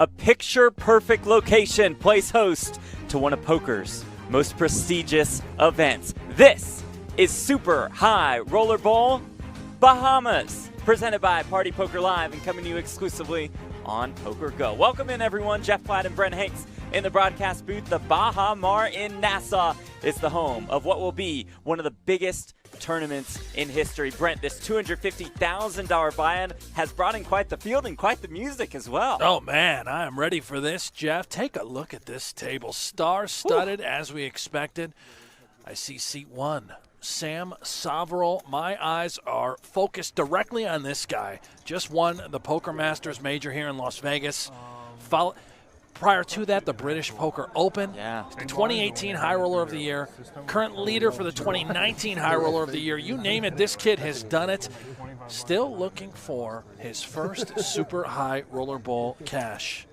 A picture-perfect location plays host to one of poker's most prestigious events. This is Super High Roller Bowl Bahamas, presented by Party Poker Live and coming to you exclusively on Poker Go. Welcome in, everyone. Jeff Platt and Brent Hanks in the broadcast booth. The Bahamas in Nassau is the home of what will be one of the biggest tournaments in history. Brent, this $250,000 buy-in has brought in quite the field and quite the music as well. Oh, man, I am ready for this, Jeff. Take a look at this table. Star-studded as we expected. I see seat one, Sam Soverel. My eyes are focused directly on this guy. Just won the Poker Masters major here in Las Vegas. Prior to that, the British Poker Open, the 2018 High Roller of the Year, current leader for the 2019 High Roller of the Year. You name it, this kid has done it. Still looking for his first Super High Roller Bowl cash.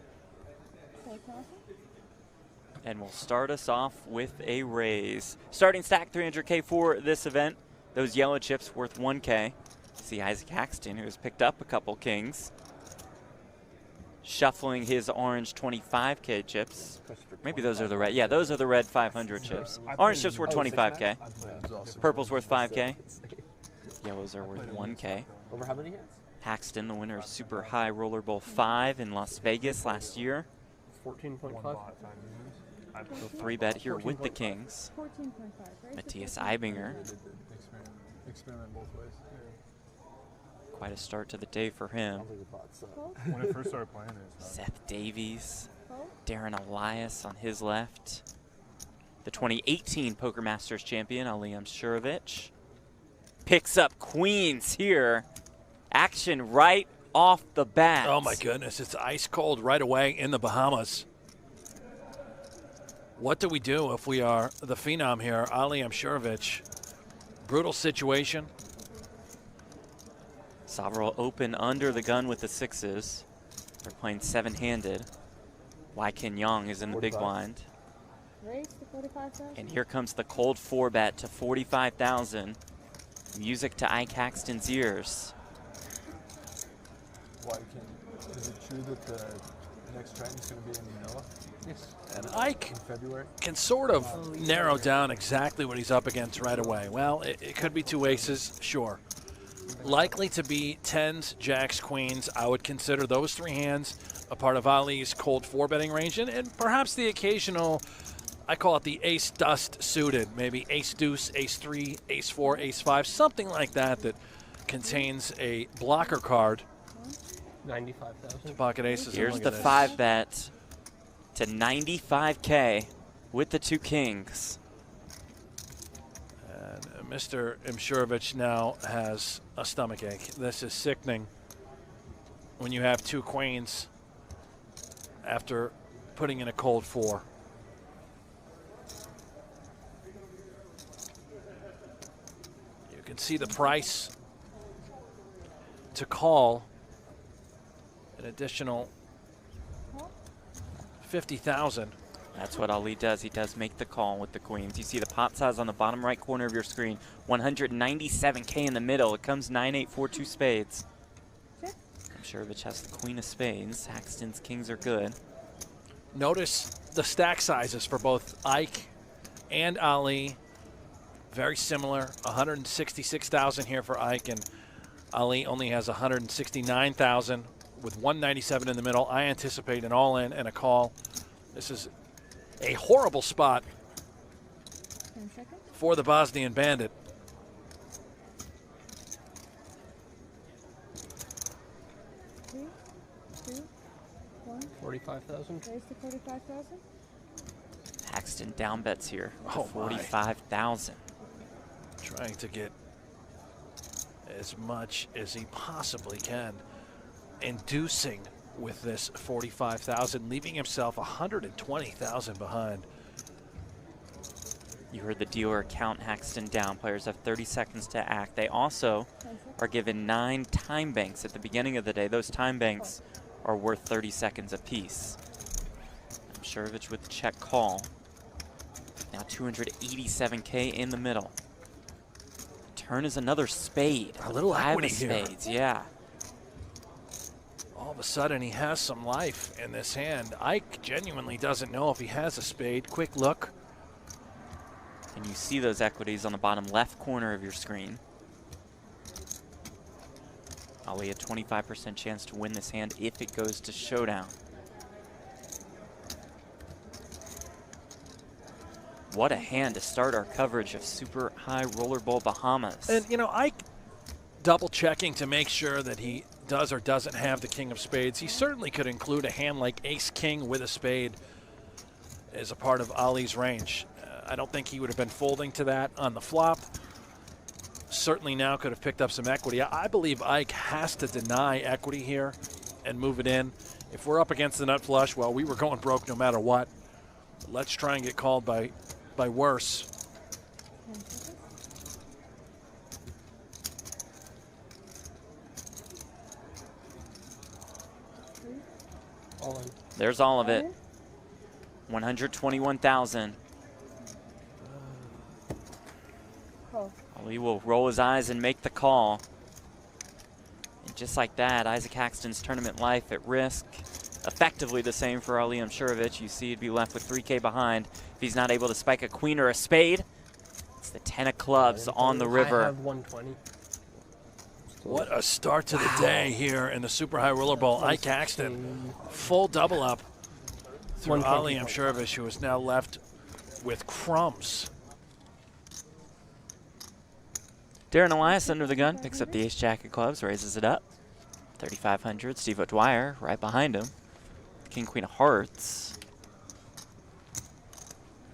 And we'll start us off with a raise. Starting stack 300K for this event. Those yellow chips worth 1K. See Isaac Haxton, who has picked up a couple kings. Shuffling his orange 25K chips. Maybe those are the red. Yeah, those are the red 500 chips. Orange chips worth 25K. Purple's worth 5K. Yellows are worth 1K. Over how many hands? Haxton, the winner of Super High Roller Bowl 5 in Las Vegas last year. 14.5. So 3-bet here with the kings. 14.5, right? Matthias Eibinger. Experiment both ways. Quite a start to the day for him. When I first started playing it. Seth Davies, Darren Elias on his left. The 2018 Poker Masters champion, Aliam Shurovich. Picks up queens here. Action right off the bat. Oh, my goodness. It's ice cold right away in the Bahamas. What do we do if we are the phenom here, Aliam Shurovich? Brutal situation. Soverel open under the gun with the sixes. They're playing seven-handed. Wai Kin Yong is in the big blind. Raise to 45,000. And here comes the cold 4-bet to 45,000. Music to Ike Haxton's ears. Is it true that the next trend is going to be in Manila? Yes. And Ike In February? can sort of narrow down exactly what he's up against right away. Well, it could be two aces, sure. Likely to be tens, jacks, queens. I would consider those three hands a part of Ali's cold 4-betting range, and perhaps the occasional, I call it the ace dust suited, maybe ace deuce, ace 3, ace 4, ace 5, something like that that contains a blocker card. 95,000. Pocket aces. Here's the 5-bet to 95K with the two kings. And Mr. Mshurovich now has a stomach ache. This is sickening when you have two queens after putting in a cold 4. You can see the price to call an additional 50,000. That's what Ali does. He does make the call with the queens. You see the pot size on the bottom right corner of your screen. 197K in the middle. It comes 9-8, 4-2 spades. I'm sure Rich has the queen of spades. Haxton's kings are good. Notice the stack sizes for both Ike and Ali. Very similar. 166,000 here for Ike, and Ali only has 169,000 with 197 in the middle. I anticipate an all-in and a call. This is a horrible spot 10 seconds. for the Bosnian Bandit. Three, two, 1. 45,000. Raise to 45,000. Haxton down bets here. Oh, my. 45,000. Trying to get as much as he possibly can. Inducing with this 45,000, leaving himself 120,000 behind. You heard the dealer count Haxton down. Players have 30 seconds to act. They also are given 9 time banks at the beginning of the day. Those time banks are worth 30 seconds apiece. Shurovich with the check call. Now 287K in the middle. Turn is another spade. A little Five equity of here. spades, yeah. All of a sudden, he has some life in this hand. Ike genuinely doesn't know if he has a spade. Quick look. And you see those equities on the bottom left corner of your screen. Ali, a 25% chance to win this hand if it goes to showdown. What a hand to start our coverage of Super High Rollerball Bahamas. And, you know, Ike double checking to make sure that he does or doesn't have the king of spades. He certainly could include a hand like ace-king with a spade as a part of Ali's range. I don't think he would have been folding to that on the flop. Certainly now could have picked up some equity. I believe Ike has to deny equity here and move it in. If we're up against the nut flush, well, we were going broke no matter what. Let's try and get called by worse. All in. There's all of it. 121,000. Call. Ali will roll his eyes and make the call. And just like that, Isaac Haxton's tournament life at risk. Effectively the same for Ali Mshurovich. You see he'd be left with 3K behind if he's not able to spike a queen or a spade. It's the 10 of clubs on the river. I have 120. What a start to the day here in the Super High Rollerball. Ike Haxton, full double up through Ali Mshurovich, who is now left with crumbs. Darren Elias under the gun, picks up the ace-jack of clubs, raises it up. 3,500. Steve O'Dwyer right behind him. King, queen of hearts.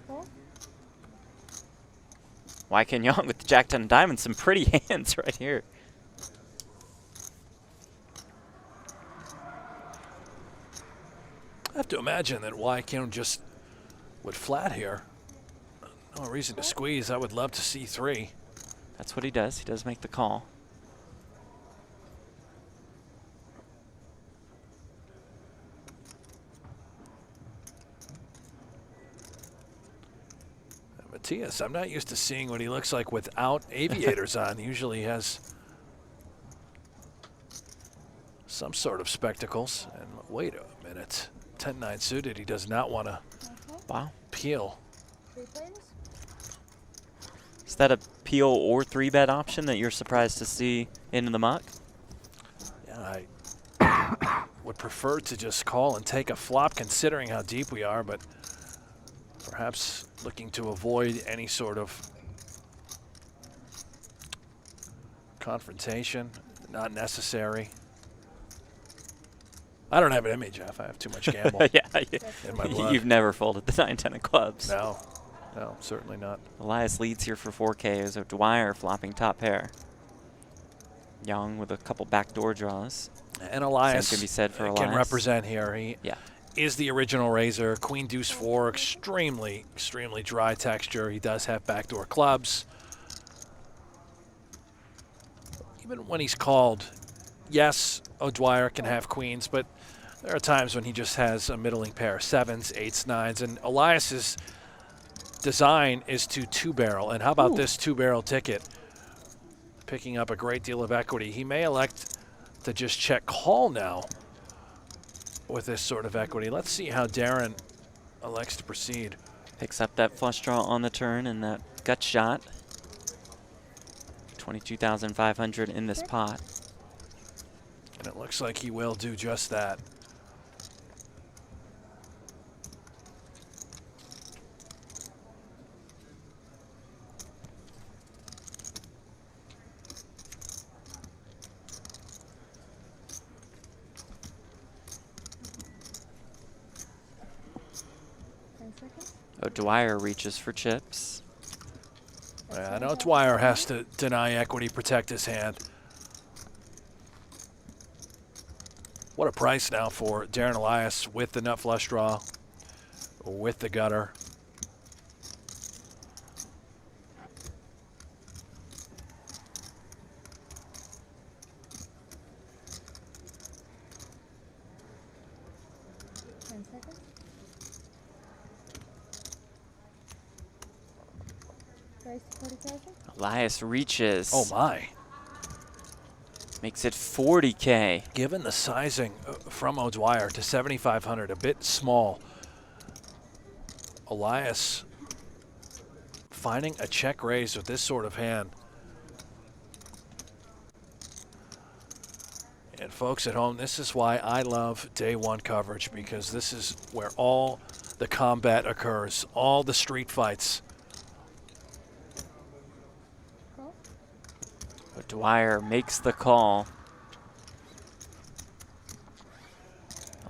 Call. Wyken Young with the jack 10 of diamonds. Some pretty hands right here. I have to imagine that Wyken just would flat here. No reason to squeeze. I would love to see 3. That's what he does. He does make the call. Matthias, I'm not used to seeing what he looks like without aviators on. Usually he has some sort of spectacles. And wait a minute. 10-9 suited. He does not want to Wow. peel. 3 planes. Is that a peel or 3-bet option that you're surprised to see into the muck? Yeah, I would prefer to just call and take a flop considering how deep we are, but perhaps looking to avoid any sort of confrontation, not necessary. I don't have it in me, Jeff. I have too much gamble in my blood. You've never folded the 9-10 of clubs. No, certainly not. Elias leads here for 4K as O'Dwyer flopping top pair. Young with a couple backdoor draws. And Elias Same can be said for Elias. Can represent here. He Yeah. is the original raiser. Queen deuce 4, extremely dry texture. He does have backdoor clubs. Even when he's called, yes, O'Dwyer can have queens, but there are times when he just has a middling pair, 7s, 8s, 9s, and Elias's design is to 2-barrel. And how about this 2-barrel ticket? Picking up a great deal of equity. He may elect to just check call now with this sort of equity. Let's see how Darren elects to proceed. Picks up that flush draw on the turn and that gut shot. 22,500 in this pot. And it looks like he will do just that. O'Dwyer reaches for chips. I know Dwyer has to deny equity, protect his hand. What a price now for Darren Elias with the nut flush draw, with the gutter. Elias reaches. Oh my. makes it 40K. Given the sizing from O'Dwyer to 7,500, a bit small. Elias finding a check raise with this sort of hand. And folks at home, this is why I love day one coverage, because this is where all the combat occurs, all the street fights. Dwyer makes the call.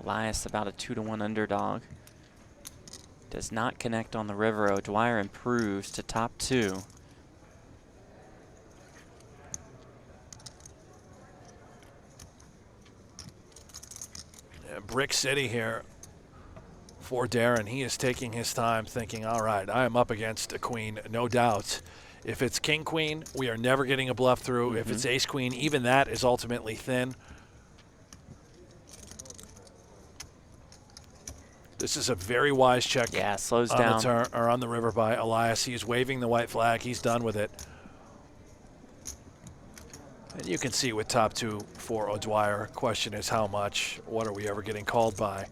Elias about a 2-to-1 underdog. Does not connect on the river. O'Dwyer improves to top 2. Yeah, Brick City here for Darren. He is taking his time thinking, all right, I am up against a queen, no doubt. If it's king-queen, we are never getting a bluff through. If it's ace-queen, even that is ultimately thin. This is a very wise check. Yeah, slows on down. The turn, or on the river by Elias. He's waving the white flag. He's done with it. And you can see with top 2 for O'Dwyer. Question is how much? What are we ever getting called by?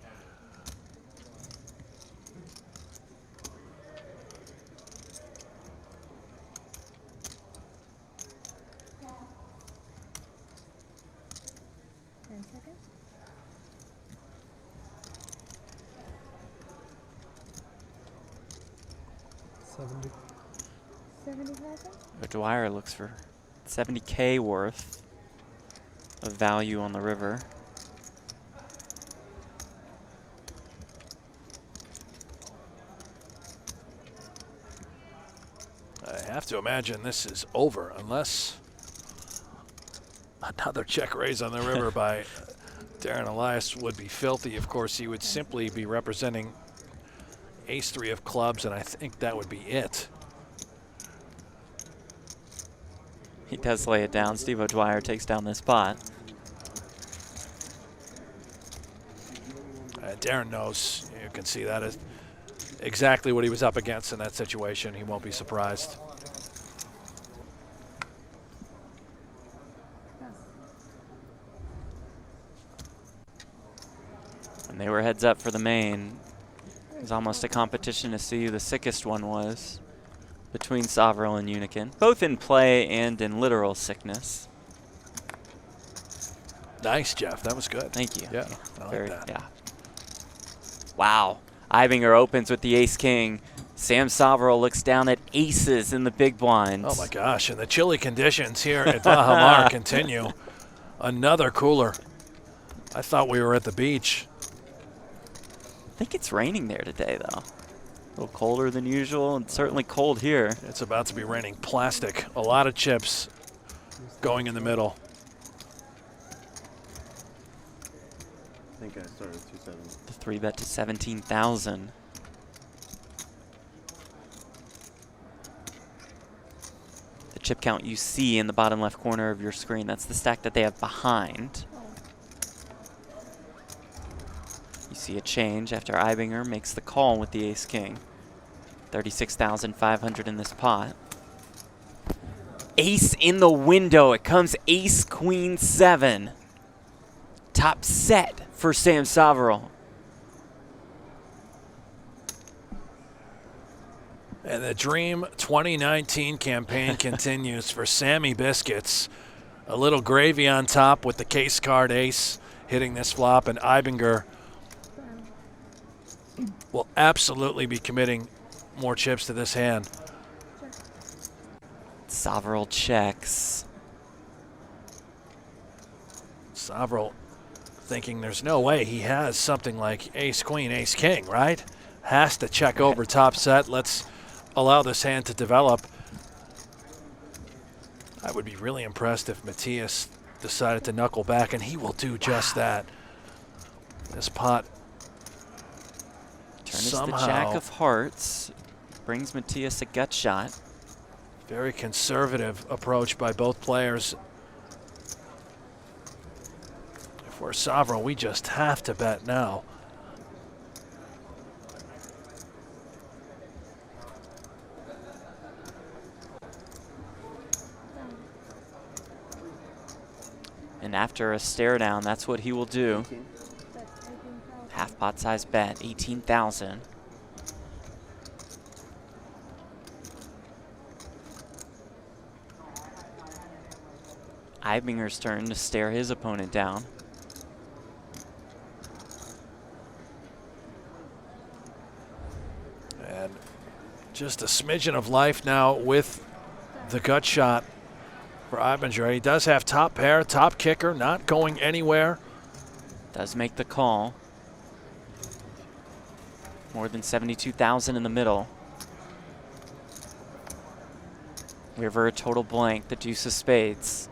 Dwyer looks for 70K worth of value on the river. I have to imagine this is over unless another check raise on the river by Darren Elias would be filthy. Of course, he would simply be representing ace-3 of clubs, and I think that would be it. He does lay it down. Steve O'Dwyer takes down this pot. Darren knows. You can see that is exactly what he was up against in that situation. He won't be surprised. When they were heads up for the main, it was almost a competition to see who the sickest one was between Soverel and Unikin, both in play and in literal sickness. Nice, Jeff. That was good. Thank you. Yeah, I like that. Yeah. Wow. Ibinger opens with the ace-king. Sam Soverel looks down at aces in the big blind. Oh, my gosh. And the chilly conditions here at Bahamas continue. Another cooler. I thought we were at the beach. I think it's raining there today, though. A little colder than usual, and certainly cold here. It's about to be raining plastic. A lot of chips going in the middle. I think I started with 270. The 3-bet to 17,000. The chip count you see in the bottom left corner of your screen, that's the stack that they have behind. You see a change after Ibinger makes the call with the ace-king. 36,500 in this pot. Ace in the window. It comes ace-queen 7. Top set for Sam Soverel. And the Dream 2019 campaign continues for Sammy Biscuits. A little gravy on top with the case card ace hitting this flop, and Ibinger will absolutely be committing more chips to this hand. Soverel checks. Soverel thinking there's no way he has something like ace-queen, ace-king, right? Has to check over top set. Let's allow this hand to develop. I would be really impressed if Matthias decided to knuckle back, and he will do just that. This pot Turn is somehow the jack of hearts. Brings Matthias a gut shot. very conservative approach by both players. If we're Soverel, we just have to bet now. And after a stare down, that's what he will do. 18. That's 18,000. Half pot size bet, 18,000. Eibinger's turn to stare his opponent down. And just a smidgen of life now with the gut shot for Eibinger. He does have top pair, top kicker, not going anywhere. Does make the call. More than 72,000 in the middle. River a total blank, the deuce of spades.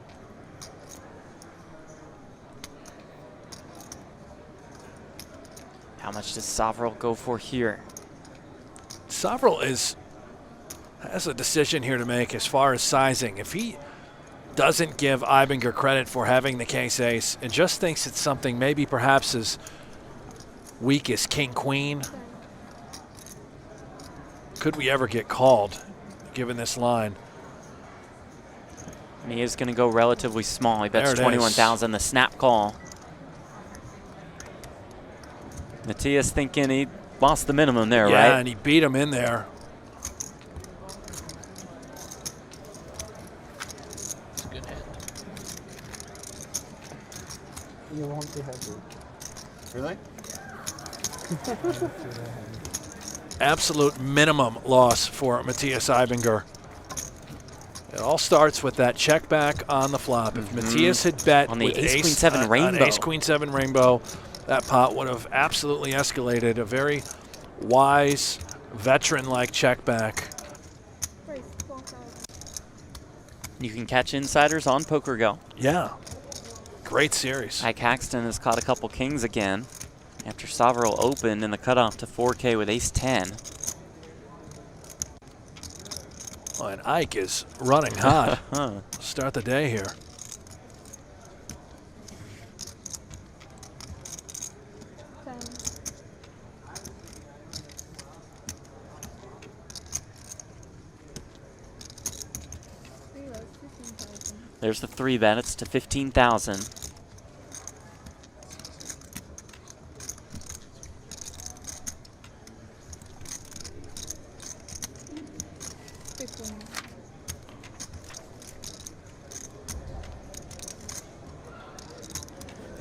How much does Soverel go for here? Soverel has a decision here to make as far as sizing. If he doesn't give Eibinger credit for having the case ace and just thinks it's something maybe perhaps as weak as king queen, could we ever get called given this line? And he is going to go relatively small. He bets There it is. 21,000, the snap call. Matias thinking he lost the minimum there, Yeah, right? and he beat him in there. It's a good hand. You won't be happy. Really? Absolute minimum loss for Matthias Eibinger. It all starts with that check back on the flop. If Matthias had bet On the with ace-queen-7 an rainbow. ace-queen-7 rainbow, that pot would have absolutely escalated. A very wise, veteran-like check back. Price 12,000. You can catch insiders on Poker Go. Yeah, great series. Ike Haxton has caught a couple kings again after Soverel opened in the cutoff to 4K with ace-10. Oh, and Ike is running hot. Huh. Start the day here. 10. Reload 15,000. There's the 3-bet. It's to 15,000.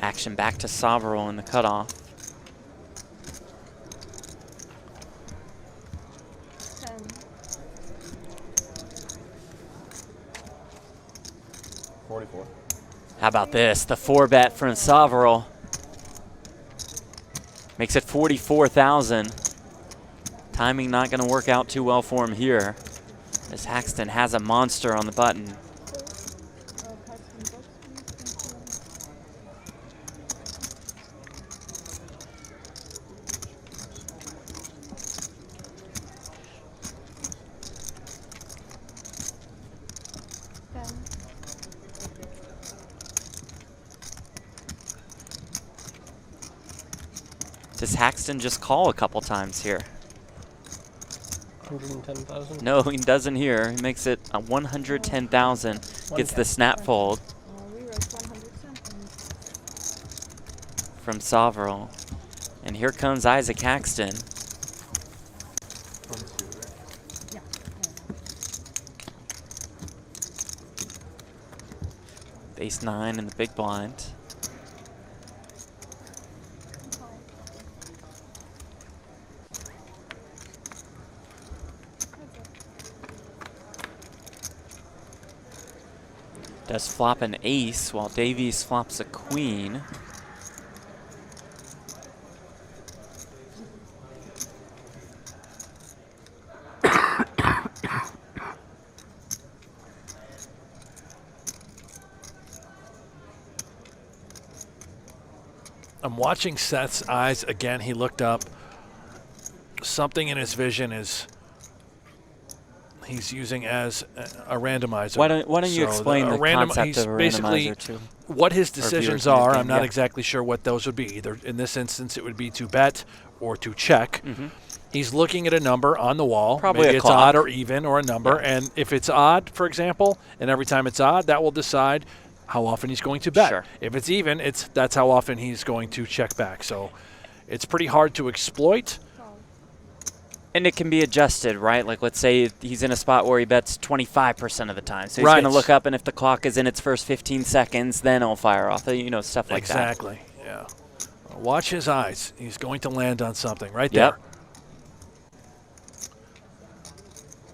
Action back to Soverel in the cutoff. 10. 44. How about this? The 4-bet from Soverel makes it 44,000. Timing not going to work out too well for him here, as Haxton has a monster on the button. Does Haxton just call a couple times here? 110,000. No, he doesn't here. He makes it a 110,000. Gets the snap fold from Soverel. And here comes Isaac Haxton. Ace-9 in the big blind. Does flop an ace while Davies flops a queen. I'm watching Seth's eyes again. He looked up. Something in his vision is he's using as a randomizer. Why don't you explain the concept he's of a basically randomizer to what his viewers decisions in the are. game, I'm not yeah. exactly sure what those would be. Either in this instance, it would be to bet or to check. He's looking at a number on the wall. Probably Maybe a it's clock. odd or even or a number. And if it's odd, for example, and every time it's odd, that will decide how often he's going to bet. Sure. If it's even, that's how often he's going to check back. So it's pretty hard to exploit. Call. And it can be adjusted, right? Like, let's say he's in a spot where he bets 25% of the time. So he's Right. going to look up, and if the clock is in its first 15 seconds, then he'll fire off, stuff like that. Exactly, yeah. Watch his eyes. He's going to land on something right Yep. there.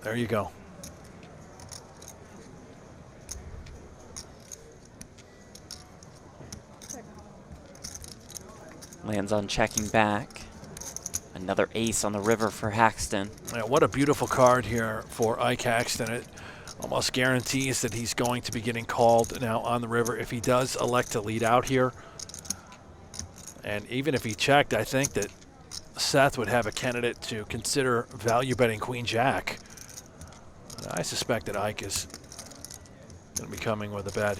There you go. Check. Lands on checking back. Another ace on the river for Haxton. Yeah, what a beautiful card here for Ike Haxton. It almost guarantees that he's going to be getting called now on the river if he does elect to lead out here. And even if he checked, I think that Seth would have a candidate to consider value betting Queen Jack. I suspect that Ike is going to be coming with a bet.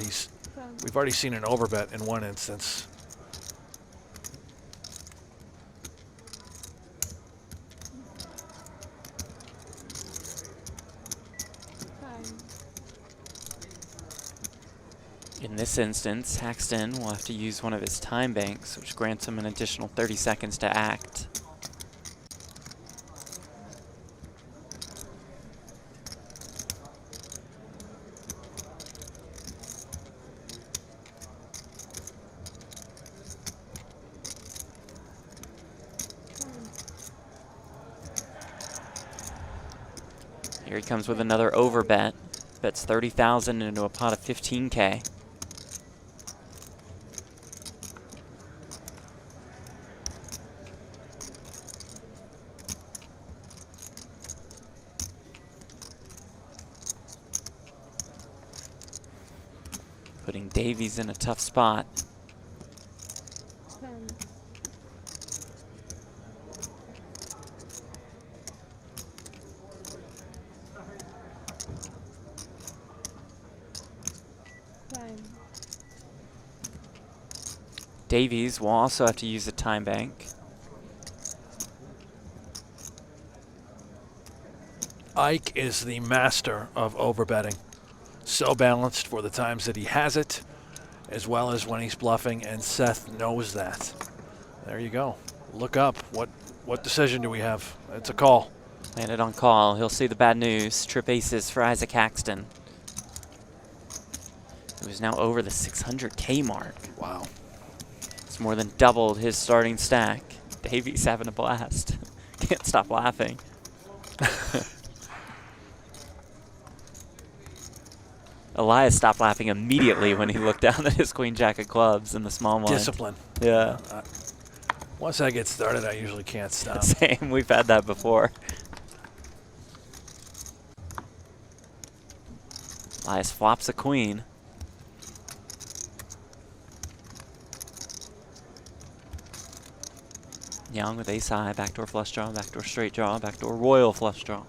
We've already seen an overbet in one instance. Time. In this instance, Haxton will have to use one of his time banks, which grants him an additional 30 seconds to act. Here he comes with another overbet. Bets 30,000 into a pot of 15K. Putting Davies in a tough spot. 10. Time. Davies will also have to use a time bank. Ike is the master of overbetting. So balanced for the times that he has it, as well as when he's bluffing, and Seth knows that. There you go. Look up. What decision do we have? It's a call. Landed on call. He'll see the bad news. Trip aces for Isaac Haxton, who is now over the 600K mark. Wow. It's more than doubled his starting stack. Davies having a blast. Can't stop laughing. Elias stopped laughing immediately when he looked down at his queen jack of clubs in the small one. Discipline. Yeah. Once I get started, I usually can't stop. Same. We've had that before. Elias flops a queen. Young with ace high, backdoor flush draw, backdoor straight draw, backdoor royal flush draw.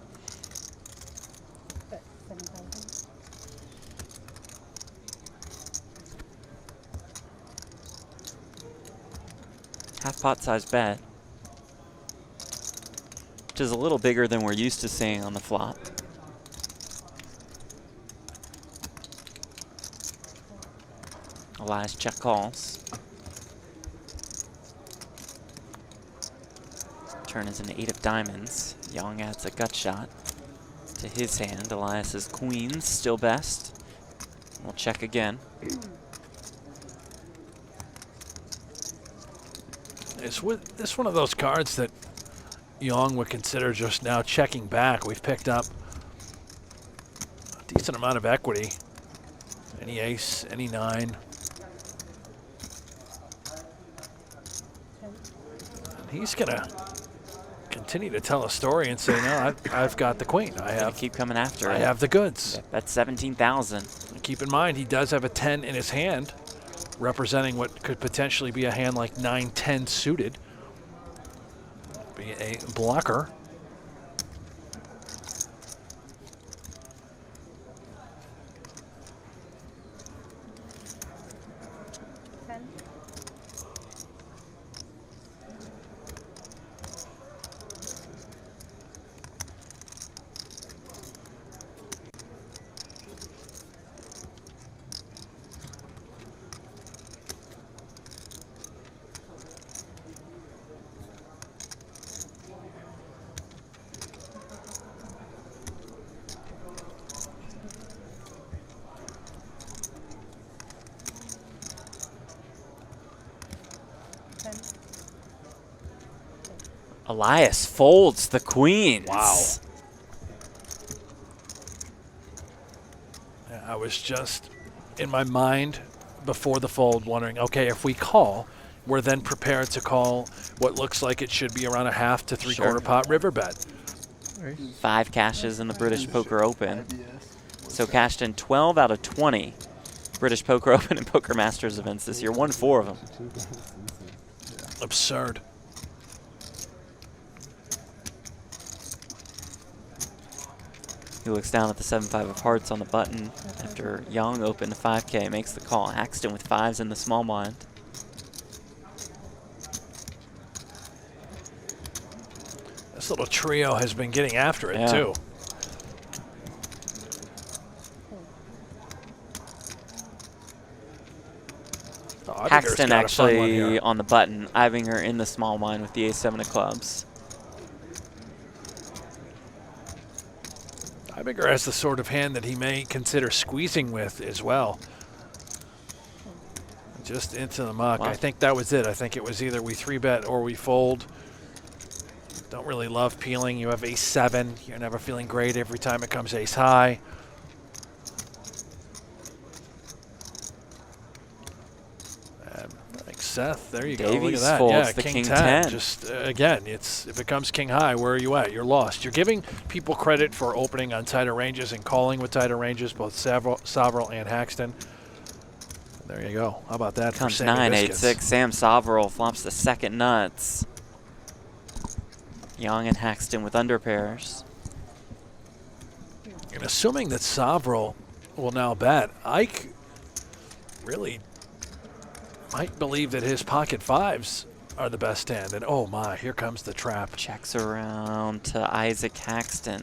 Bet 7,000. Half pot size bet, which is a little bigger than we're used to seeing on the flop. Elias check calls. Turn is an 8 of diamonds. Young adds a gut shot to his hand. Elias's queens still best. We'll check again. It's one of those cards that Young would consider just now checking back. We've picked up a decent amount of equity. Any ace, any nine. And he's going to continue to tell a story and say, no, I've got the queen. Keep coming after I it. have the goods. That's 17,000. And keep in mind, he does have a 10 in his hand, representing what could potentially be a hand like 9-10 suited. Be a blocker. Elias folds the queens. Wow. I was just in my mind before the fold wondering, okay, if we call, we're then prepared to call what looks like it should be around a half to three-quarter pot river bet. 5 cashes in the British Poker Open. So cashed in 12 out of 20 British Poker Open and Poker Masters events this year. Won 4 of them. Absurd. He looks down at the 7-5 of hearts on the button after Young opened the 5K, makes the call. Haxton with 5s in the small blind. This little trio has been getting after it, Yeah. too. Oh, Haxton actually on the button, Ibinger in the small blind with the ace-7 of clubs. Ibinger has the sort of hand that he may consider squeezing with as well. Just into the muck. Wow. I think that was it. I think it was either we 3-bet or we fold. Don't really love peeling. You have ace-7. You're never feeling great every time it comes ace-high. Like Seth, there you go. Look at Davies that. folds Yeah, the king king 10. 10. Just again, it's if it comes king high, where are you at? You're lost. You're giving people credit for opening on tighter ranges and calling with tighter ranges, both Soverel and Haxton. There you go. How about that? Comes for Sammy 9-8-6. Biscuits? Sam Soverel flops the second nuts. Young and Haxton with under pairs. And assuming that Soverel will now bet, Ike really might believe that his pocket 5s are the best hand. And oh my, here comes the trap. Checks around to Isaac Haxton.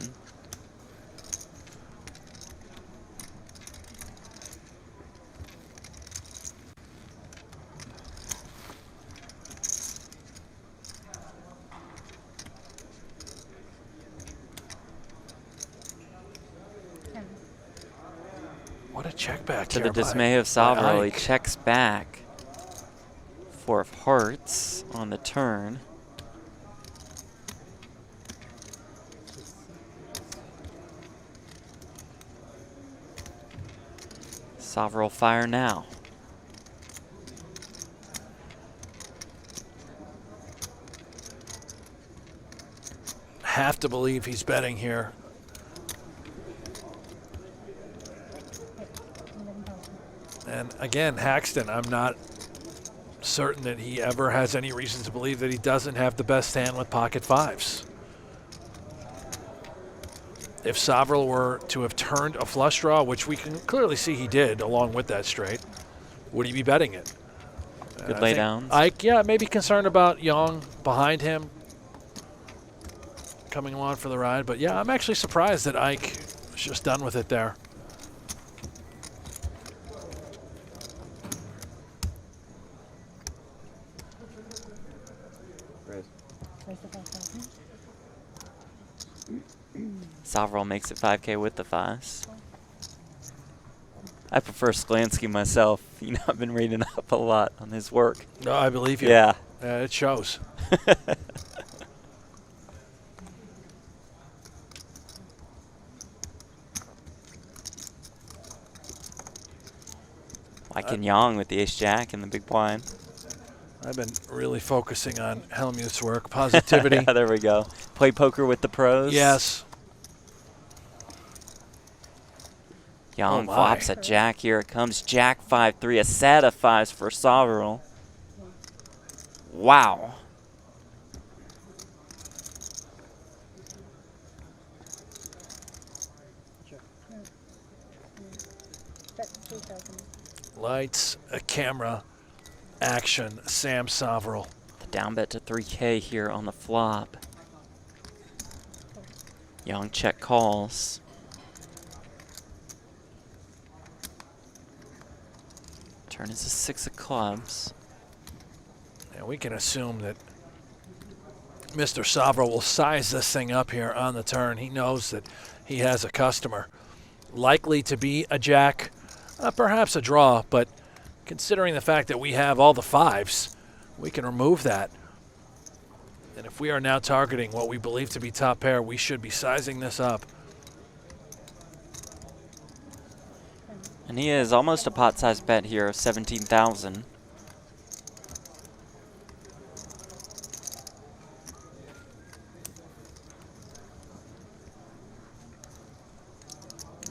What a check back To here the dismay of by Soverel, he Ike. checks back. 4 of hearts on the turn. Soverel fire now. Have to believe he's betting here. And again, Haxton, I'm not certain that he ever has any reason to believe that he doesn't have the best hand with pocket 5s. If Soverel were to have turned a flush draw, which we can clearly see he did along with that straight, would he be betting it? Good I lay think downs. Ike, yeah, maybe concerned about Young behind him coming along for the ride. But yeah, I'm actually surprised that Ike is just done with it there. Soverel makes it 5K with the 5s. I prefer Sklansky myself. You know, I've been reading up a lot on his work. No, I believe you. Yeah. It shows. Like in Young with the ace-jack and the big blind. I've been really focusing on Helmuth's work. Positivity. Yeah, there we go. Play poker with the pros. Yes. Young Oh my. flops a jack. Here it comes. Jack 5-3. A set of 5s for Soverel. Wow. Lights, a camera, action, Sam Soverel. The down bet to 3K here on the flop. Young check calls. Turn is a 6 of clubs. And we can assume that Mr. Soverel will size this thing up here on the turn. He knows that he has a customer. Likely to be a jack, perhaps a draw, but considering the fact that we have all the 5s, we can remove that. And if we are now targeting what we believe to be top pair, we should be sizing this up. And he is almost a pot-sized bet here of 17,000.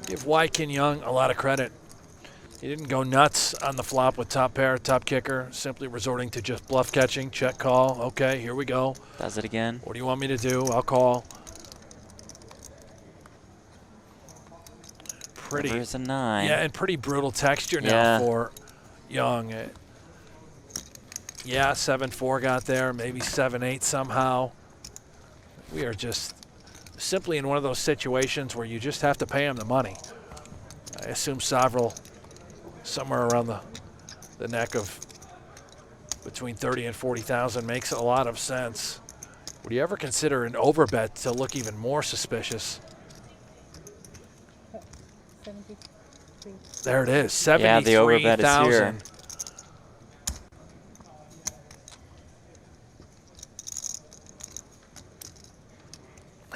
Give Wykin Young a lot of credit. He didn't go nuts on the flop with top pair, top kicker, simply resorting to just bluff catching, check call. Okay, here we go. Does it again. What do you want me to do? I'll call. Pretty. There's a 9. Yeah, and pretty brutal texture now for Young. Yeah, 7-4 got there, maybe 7-8 somehow. We are just simply in one of those situations where you just have to pay him the money. I assume Soverel somewhere around the neck of between 30 and 40,000 makes a lot of sense. Would you ever consider an overbet to look even more suspicious? 73. There it is, Yeah, the overbet is here. 73,000.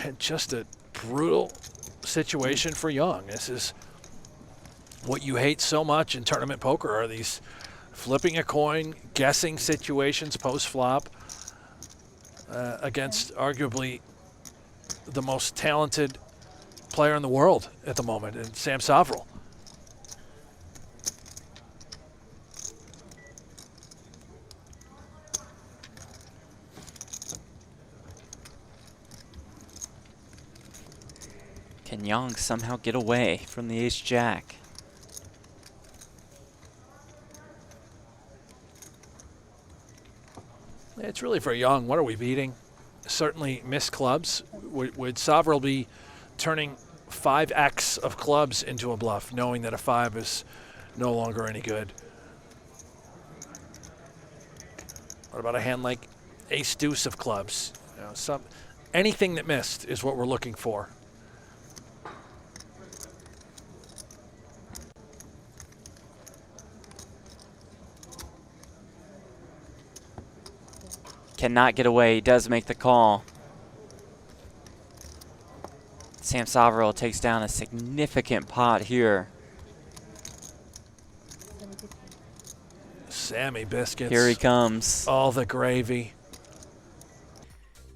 And just a brutal situation for Young. This is what you hate so much in tournament poker, are these flipping a coin, guessing situations post-flop against arguably the most talented player in the world at the moment, and Sam Soverel. Can Young somehow get away from the ace-jack? It's really for Young. What are we beating? Certainly missed clubs. Would Soverel be turning 5x of clubs into a bluff, knowing that a 5 is no longer any good? What about a hand like ace-deuce of clubs? You know, anything that missed is what we're looking for. Cannot get away. He does make the call. Sam Soverel takes down a significant pot here. 73. Sammy Biscuits. Here he comes. All the gravy.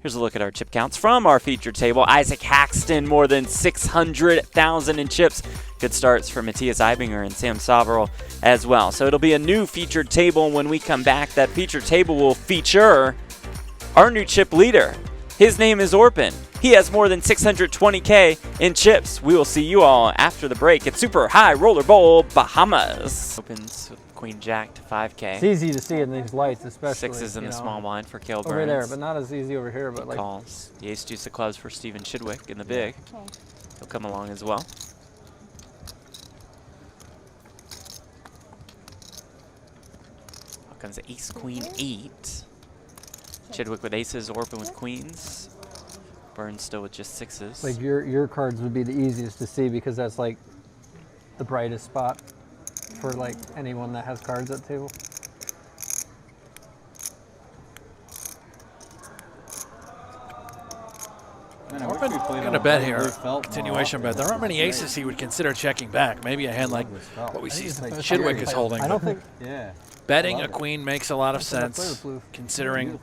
Here's a look at our chip counts from our featured table. Isaac Haxton, more than 600,000 in chips. Good starts for Matthias Eibinger and Sam Soverel as well. So it'll be a new featured table. When we come back, that featured table will feature our new chip leader. His name is Orpin. He has more than 620K in chips. We will see you all after the break at Super High Roller Bowl Bahamas. Opens with Queen Jack to 5K. It's easy to see in these lights, especially. 6s in the small blind for Cale Burns. Over there, but not as easy over here. But like calls. The ace deuce of clubs for Stephen Chidwick in the big. Oh. He'll come along as well. Here comes ace queen 8. Chidwick with aces, Orpin with queens. Burns still with just 6s. like your cards would be the easiest to see because that's like the brightest spot for like anyone that has cards at table. Orpin going to bet here. Continuation bet. There aren't many aces he would consider checking back. Maybe a hand like what we see Chidwick is holding. I don't think. Yeah. Betting a queen makes a lot of That's what I play sense, with blue. considering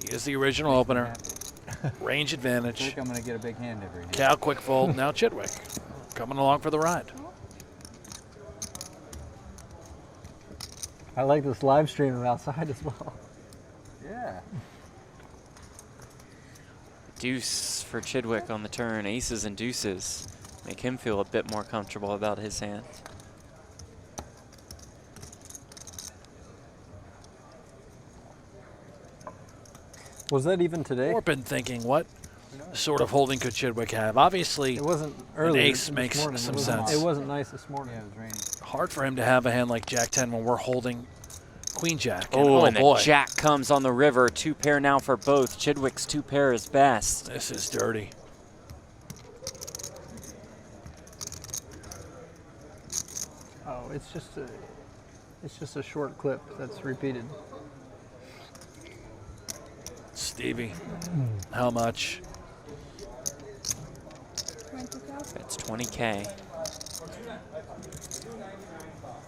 he is the original opener. Range I advantage. think I'm going to get a big hand every hand. Cal quick fold. Now Chidwick coming along for the ride. I like this live stream of outside as well. Yeah. Deuce for Chidwick on the turn. Aces and deuces make him feel a bit more comfortable about his hand. Was that even today? Orpin thinking, what sort of holding could Chidwick have? Obviously, It wasn't early. ace this makes morning. some It wasn't- sense. It wasn't nice this morning. Yeah, it was raining. hard for him to have a hand like Jack 10 when we're holding Queen Jack. And, Oh, and boy, the jack comes on the river. 2 pair now for both. Chidwick's 2 pair is best. this is dirty. Oh, it's just a short clip that's repeated. Stevie, how much? 20,000. That's 20K.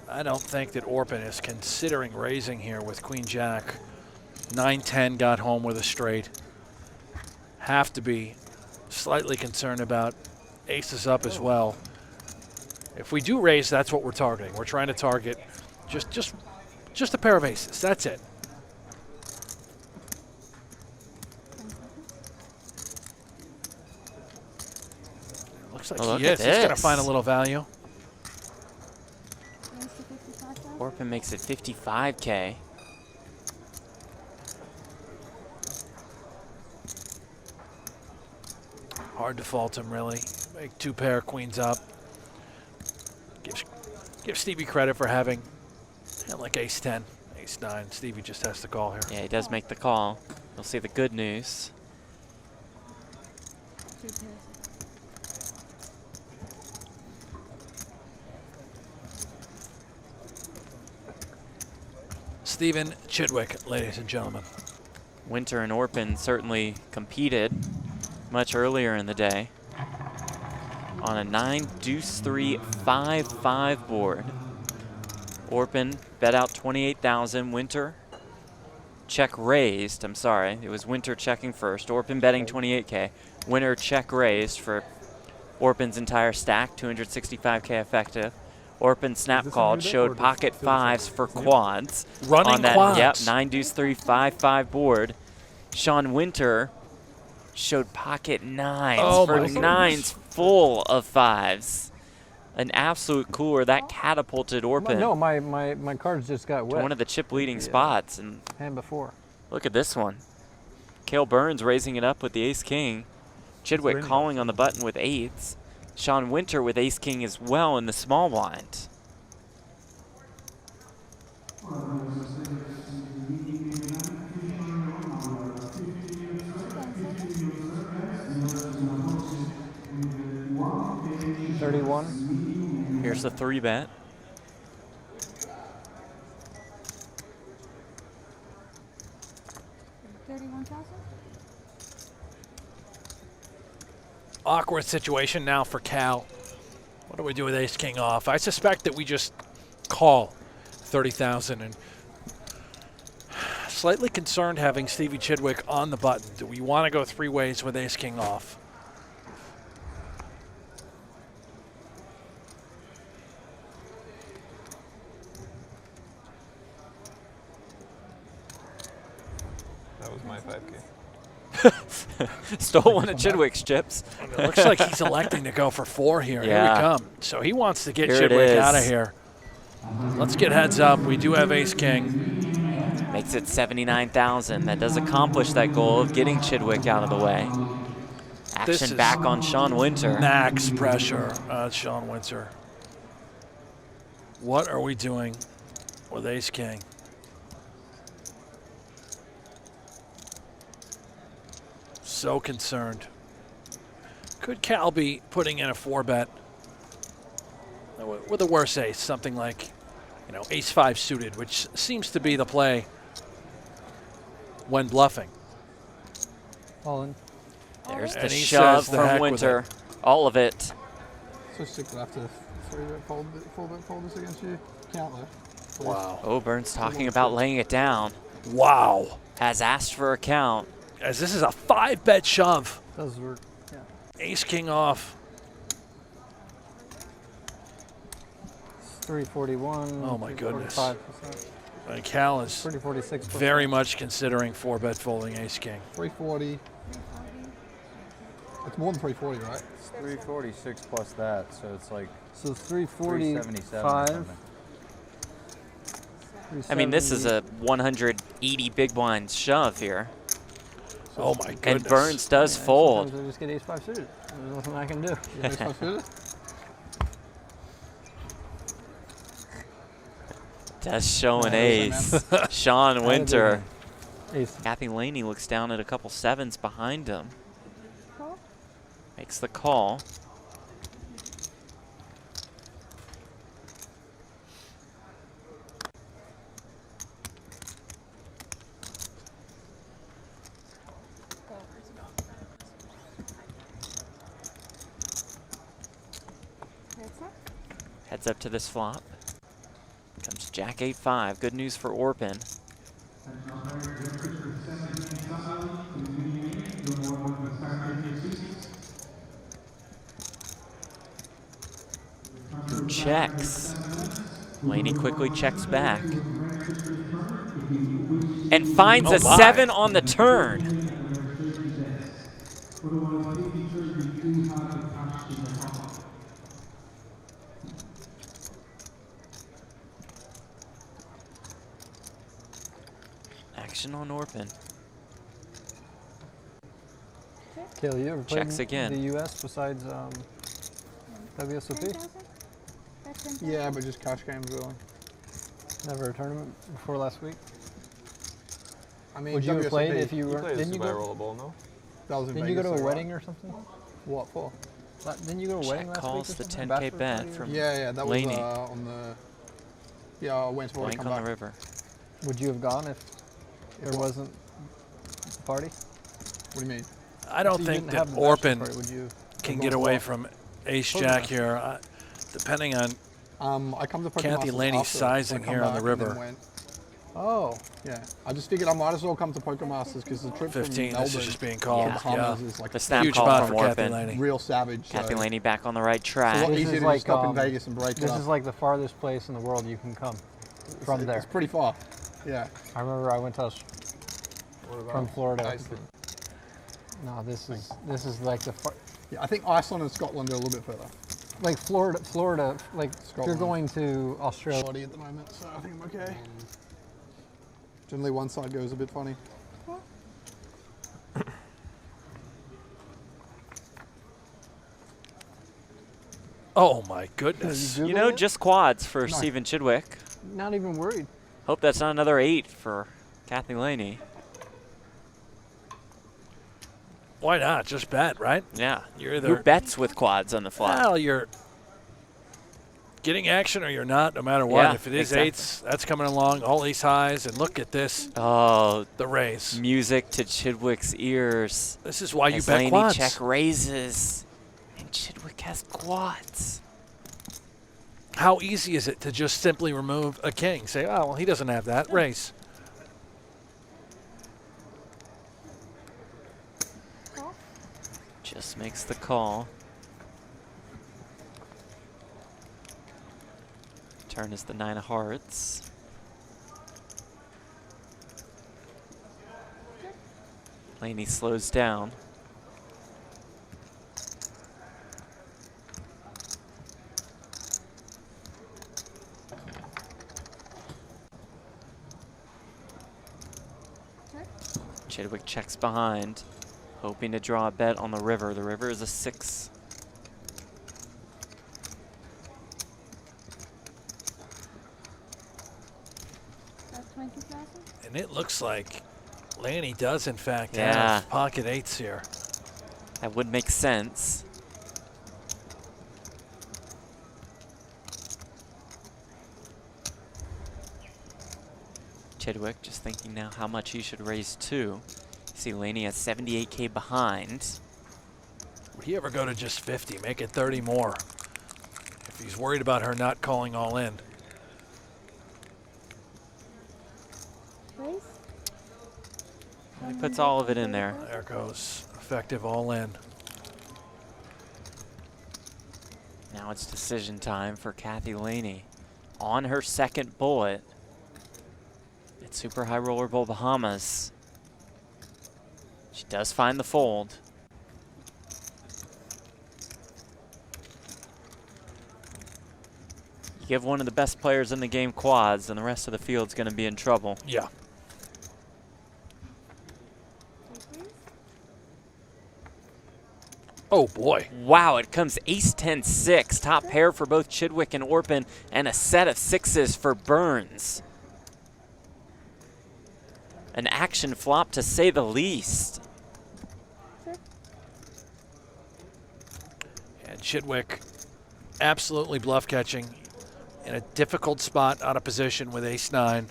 I don't think that Orpin is considering raising here with Queen Jack. 9-10 got home with a straight. Have to be slightly concerned about aces up as well. If we do raise, that's what we're targeting. We're trying to target just a pair of aces. That's it. Looks like Oh, he look is. at He's going to this. find a little value. Raise to 55,000. Orpin makes it 55K. Hard to fault him, really. Make 2 pair queens up. Give Stevie credit for having like ace 10, ace 9. Stevie just has to call here. Yeah, he does make the call. You'll see the good news. 2 pairs. Stephen Chidwick, ladies and gentlemen. Winter and Orpin certainly competed much earlier in the day on a 9-deuce-3 5-5 board. Orpin bet out 28,000. Winter check raised. I'm sorry, it was Winter checking first. Orpin betting 28K. Winter check raised for Orpin's entire stack, 265K effective. Orpin snap called, showed pocket fives for quads. Running on that, quads. Yep, 9-deuce-3 5-5 board. Sean Winter showed pocket nines for my nines full of fives. An absolute cooler that catapulted Orpin No, my cards just got to wet. one of the chip leading spots. And Hand before. look at this one. Cale Burns raising it up with the ace-king. Chidwick calling on the button with eights. Sean Winter with ace-king as well in the small blind. $31. Here's the 3-bet. Awkward situation now for Cal. What do we do with ace king off? I suspect that we just call 30,000 and slightly concerned having Stevie Chidwick on the button. Do we want to go 3 ways with ace king off? That was my 5K. Stole one of Chidwick's chips. It looks like he's electing to go for 4 here. Here Yeah. we come. So he wants to get Here it Chidwick is. out of here. Let's get heads up. We do have ace king. Makes it 79,000. That does accomplish that goal of getting Chidwick out of the way. This Action is back on Sean Winter. Max pressure on Sean Winter. What are we doing with ace king? So concerned. Could Cal be putting in a 4-bet with a worse ace, something like, ace 5 suited, which seems to be the play when bluffing. All in. There's the And he shove says the from heck with Winter. All of it. So stick after the 3-bet fold, full-bet folders against you. Count left. Wow. Oh, Burns talking about laying it down. Wow. Has asked for a count. As this is a 5-bet shove. Does work. Yeah. Ace king off. It's 341. Oh, my goodness. 45%. And Cal is 346. very much considering 4-bet folding ace king. 340. It's more than 340, right? It's 346 plus that, so it's like So 377 or 345. something. I mean, this is a 180 big blind shove here. Oh, my goodness. And Burns does fold. Sometimes I just get ace 5 suited. There's nothing I can do. You think it's suited? Does show an ace. Sean Winter. Ace. Kathy Laney looks down at a couple sevens behind him. Call? Makes the call. Heads up to this flop. Comes Jack 8-5. Good news for Orpin. Who checks? Laney quickly checks back. And finds a 7 on the turn. Action on Orpin. Kayla, you ever played Checks again. the U.S. besides WSOP? 10,000? That's 10,000. Yeah, but just cash games really. Never a tournament before last week? I mean, Would you have played WSOP, if you were? Didn't you go? rollerball, no? That was in Didn't you go Vegas, to a so wedding or something? What for? Didn't you go to a wedding Check last calls week? Or the something? 10K Bachelor bet party or- from Yeah, that Laney. was on the. Yeah, I went to Blank come on back. the river. Would you have gone if there what? wasn't a party? What do you mean? I don't If you think didn't that have the bachelor Orpin party, would you can have get gone away for from Ace Poker Jack Master. here. Depending on I come to Poker Kathy Masters Laney's after, sizing I come here on the back and then river. went. Oh, Yeah, I just figured I might as well come to Poker Masters because the trip 15, from Melbourne this is just being to called. Yeah. Bahamas Yeah. is like The snap Huge call spot from for Kathy Orpin. Laney. real savage. Kathy so Laney back on the right it's a track. lot This easier is to like, just stop in um, Vegas and break this it up. is like the farthest place in the world you can come from there. It's pretty far. Yeah. I remember I went to from Florida. Iceland. No, this is like the Yeah, I think Iceland and Scotland are a little bit further. like Florida. Like if you're Scotland. going to Australia. Body at the moment, so I think I'm okay. Generally, one side goes a bit funny. Oh my goodness. You know, just quads for Stephen Chidwick. Not even worried. Hope that's not another 8 for Kathy Laney. Why not? Just bet, right? Yeah. You're Who either bets with quads on the flop? well, you're getting action or you're not, no matter what. Yeah, If it is exactly. eights, that's coming along. All ace highs, and look at this, Oh, the raise. music to Chidwick's ears. This is why you As bet Laney quads. check raises. And Chidwick has quads. How easy is it to just simply remove a king? Say, oh, well, he doesn't have that. Raise. Call? Just makes the call. Turn is the 9 of hearts. Laney slows down. Chidwick checks behind, hoping to draw a bet on the river. The river is a 6. That's 20,000. And it looks like Laney does, in fact, Yeah. have pocket eights here. That would make sense. Chidwick just thinking now how much he should raise to. See Laney at 78K behind. Would he ever go to just 50, make it 30 more? If he's worried about her not calling all in. Raise? He puts all of it in there. There goes effective all in. Now it's decision time for Kathy Laney. On her second bullet. It's Super High Roller Bowl Bahamas. She does find the fold. You give one of the best players in the game quads, and the rest of the field's going to be in trouble. Yeah. Oh boy. Wow, it comes ace 10-6. Top pair for both Chidwick and Orpin, and a set of 6s for Burns. An action flop to say the least. And Chidwick absolutely bluff catching in a difficult spot out of position with ace-9.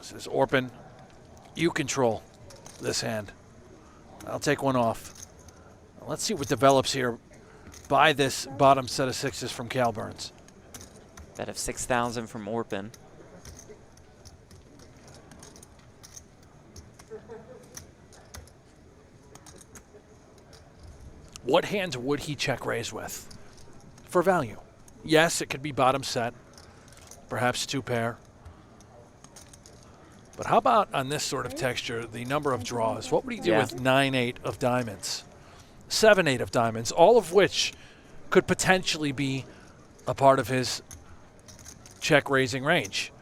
Says Orpin, you control this hand. I'll take one off. Let's see what develops here. by this bottom set of sixes from Cal Burns. Bet of 6,000 from Orpin. What hands would he check raise with for value? Yes, it could be bottom set, perhaps two pair. But how about on this sort of texture, the number of draws? What would he do with 9-8 of diamonds, 7-8 of diamonds, all of which could potentially be a part of his check raising range?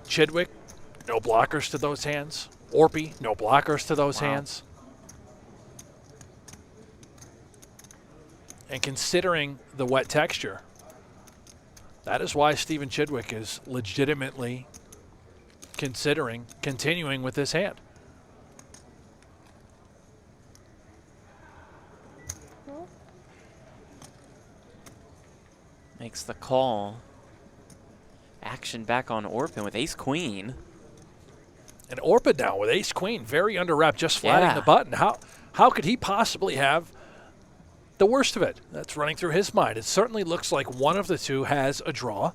Chidwick, no blockers to those hands. Orpy, no blockers to those hands. And considering the wet texture, that is why Stephen Chidwick is legitimately considering continuing with this hand. Makes the call. Action back on Orpin with ace-queen. And Orpin now with ace-queen, very under wrap, just flatting the button. How could he possibly have the worst of it? That's running through his mind. It certainly looks like one of the two has a draw,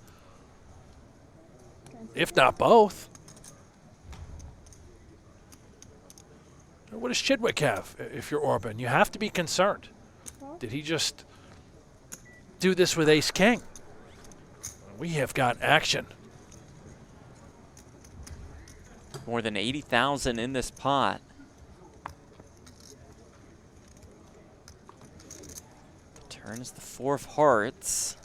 if not both. What does Chidwick have if you're Orpin? You have to be concerned. Did he just do this with ace-king? We have got action. More than 80,000 in this pot. Turn is the 4 of hearts.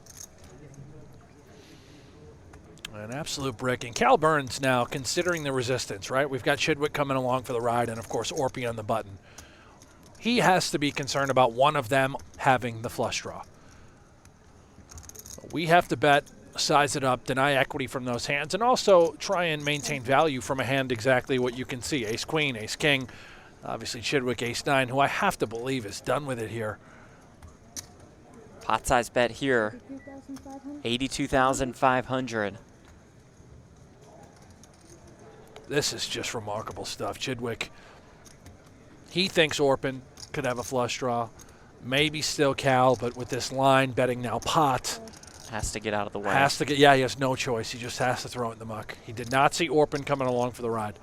An absolute brick. And Cal Burns now considering the resistance, right? We've got Chidwick coming along for the ride and, of course, Orpy on the button. He has to be concerned about one of them having the flush draw. We have to bet, size it up, deny equity from those hands, and also try and maintain value from a hand exactly what you can see. Ace-queen, ace-king, obviously Chidwick, ace-9, who I have to believe is done with it here. Pot size bet here, 82,500. This is just remarkable stuff. Chidwick, he thinks Orpin could have a flush draw. Maybe still Cal, but with this line betting now pot. Has to get out of the way. Has to get, yeah, he has no choice. He just has to throw it in the muck. He did not see Orpin coming along for the ride.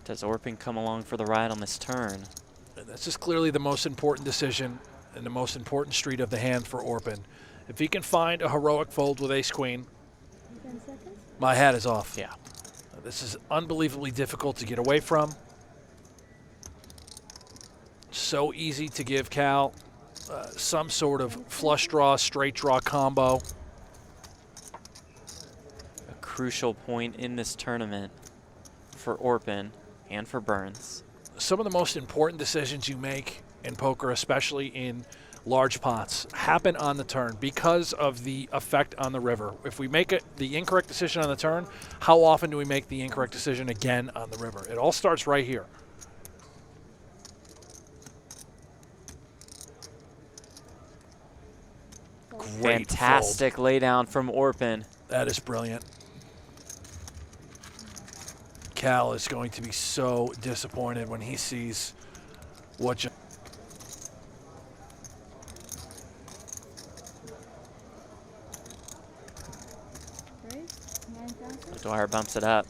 Does Orpin come along for the ride on this turn? And this is clearly the most important decision and the most important street of the hand for Orpin. If he can find a heroic fold with ace-queen, my hat is off. Yeah. This is unbelievably difficult to get away from. So easy to give Cal some sort of flush draw, straight draw combo. A crucial point in this tournament for Orpin and for Burns. Some of the most important decisions you make in poker, especially in large pots, happen on the turn because of the effect on the river. If we make the incorrect decision on the turn, how often do we make the incorrect decision again on the river? It all starts right here. Great Fantastic fold. laydown from Orpin. That is brilliant. Cal is going to be so disappointed when he sees what you... Dwyer bumps it up.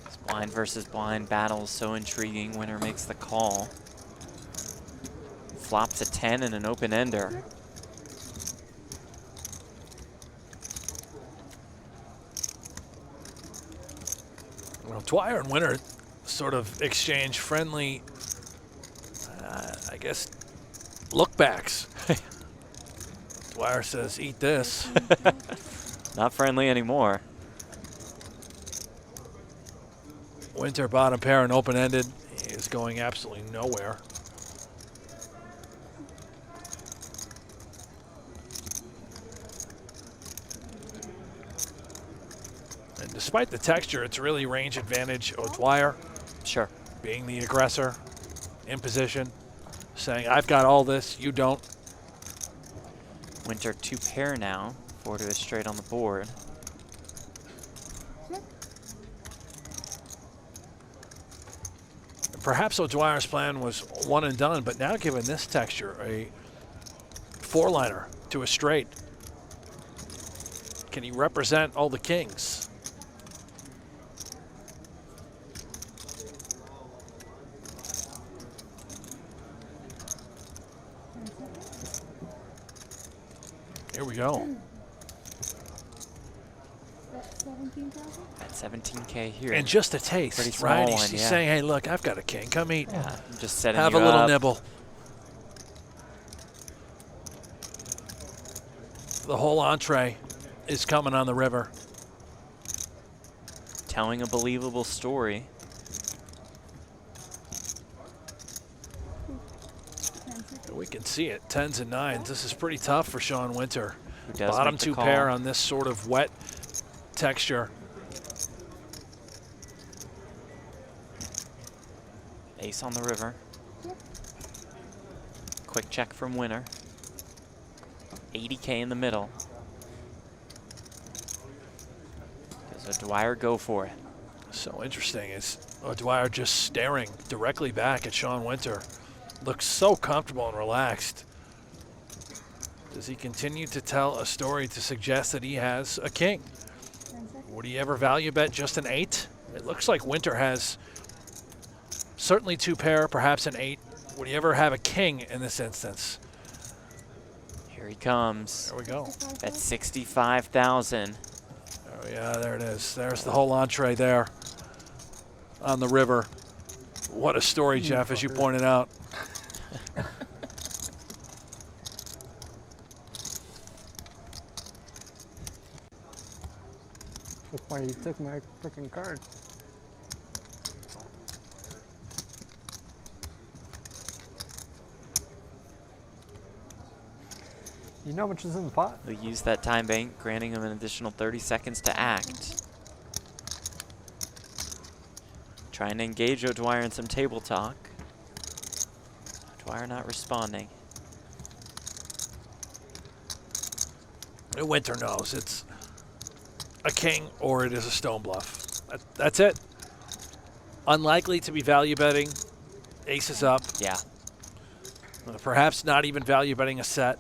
This blind versus blind battle is so intriguing. Winner makes the call. Flops a 10 and an open ender. Well, Dwyer and Winner sort of exchange friendly, I guess, look-backs. Dwyer says, eat this. Not friendly anymore. Winter bottom pair and open-ended is going absolutely nowhere. And despite the texture, it's really range advantage O'Dwyer. Sure. Being the aggressor, in position, saying, I've got all this, you don't. Winter 2 pair now. 4 to a straight on the board. Perhaps O'Dwyer's plan was one and done, but now given this texture, a 4-liner to a straight. Can he represent all the kings? Here we go. That's 17,000? At 17K here. And just a taste, Pretty small right? one, He's yeah. saying, hey, look, I've got a king. Come eat. Yeah, I'm just setting Have you a little up. nibble. The whole entree is coming on the river. Telling a believable story. We can see it, 10s and 9s. This is pretty tough for Sean Winter. Who does Bottom make the 2 call. pair on this sort of wet texture. Ace on the river. Quick check from Winter. 80K in the middle. Does O'Dwyer go for it? So interesting is O'Dwyer just staring directly back at Sean Winter. Looks so comfortable and relaxed. Does he continue to tell a story to suggest that he has a king? Would he ever value bet just an 8? It looks like Winter has certainly 2 pair, perhaps an 8. Would he ever have a king in this instance? Here he comes. There we go. At 65,000. Oh yeah, there it is. There's the whole entree there on the river. What a story, Jeff, as you pointed out. That's why you took my freaking card. You know how much is in the pot? He'll use that time bank, granting him an additional 30 seconds to act. Trying to engage O'Dwyer in some table talk. O'Dwyer not responding. Winter knows it's a king or it is a stone bluff. That's it. Unlikely to be value betting. Aces up. Yeah. Perhaps not even value betting a set.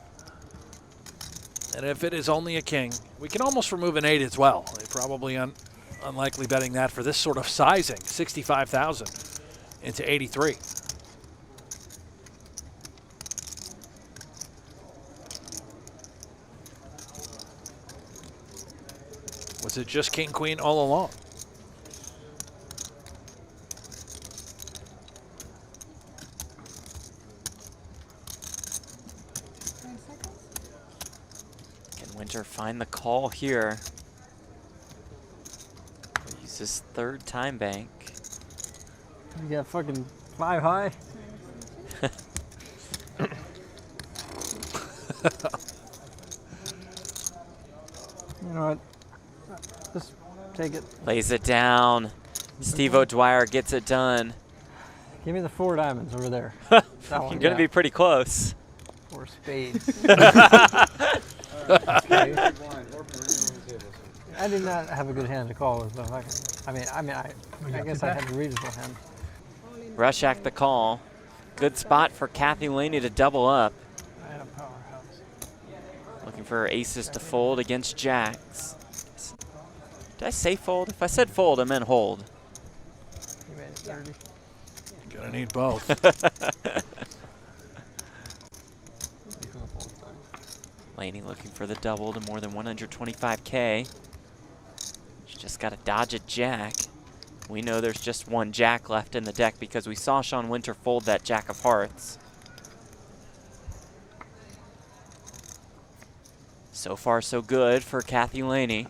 And if it is only a king, we can almost remove an 8 as well. Probably unlikely betting that for this sort of sizing. 65,000 into 83. Was it just king, queen all along? Can Winter find the call here? He'll use his 3rd time bank. You got fucking 5 high? You know what? Just take it. Lays it down. Steve O'Dwyer gets it done. Give me the 4 diamonds over there. You're That one, going to yeah. be pretty close. 4 spades. I did not have a good hand to call with, but I guess I had a reasonable hand. Rush act the call. Good spot for Kathy Laney to double up. I had a powerhouse. Looking for her aces to fold against jacks. Did I say fold? If I said fold, I meant hold. You made it 30. Gonna need both. Laney looking for the double to more than 125K. She just got to dodge a jack. We know there's just 1 jack left in the deck because we saw Sean Winter fold that jack of hearts. So far, so good for Kathy Laney.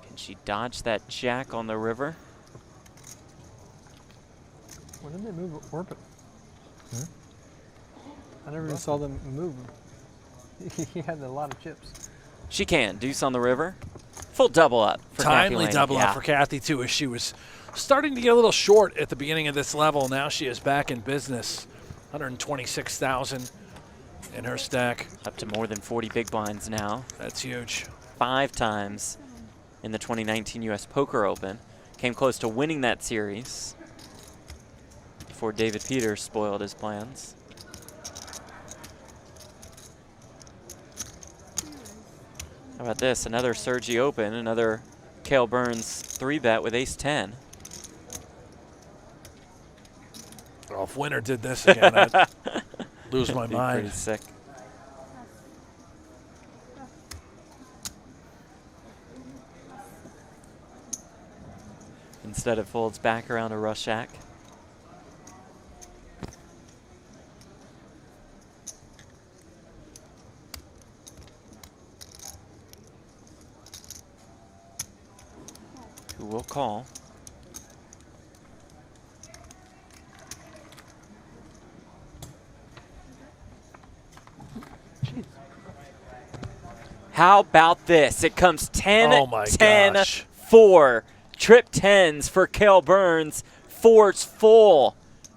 Can she dodge that jack on the river? When did they move orbit? I never even saw them move. He had a lot of chips. She can. Deuce on the river. Full double up for Kathy Timely Laney. double Yeah. up for Kathy, too, as she was starting to get a little short at the beginning of this level. Now she is back in business. 126,000 in her stack. Up to more than 40 big blinds now. That's huge. 5 times in the 2019 U.S. Poker Open. Came close to winning that series before David Peters spoiled his plans. How about this? Another Sergi Open, another Cale Burns 3-bet with ace-10. Oh, if Winner did this again, I'd lose my Be mind. pretty sick. Instead it folds back around to Rushak. Who will call? How about this? It comes 10, Oh my 10, gosh. 4. Trip 10s for Cale Burns. 4's full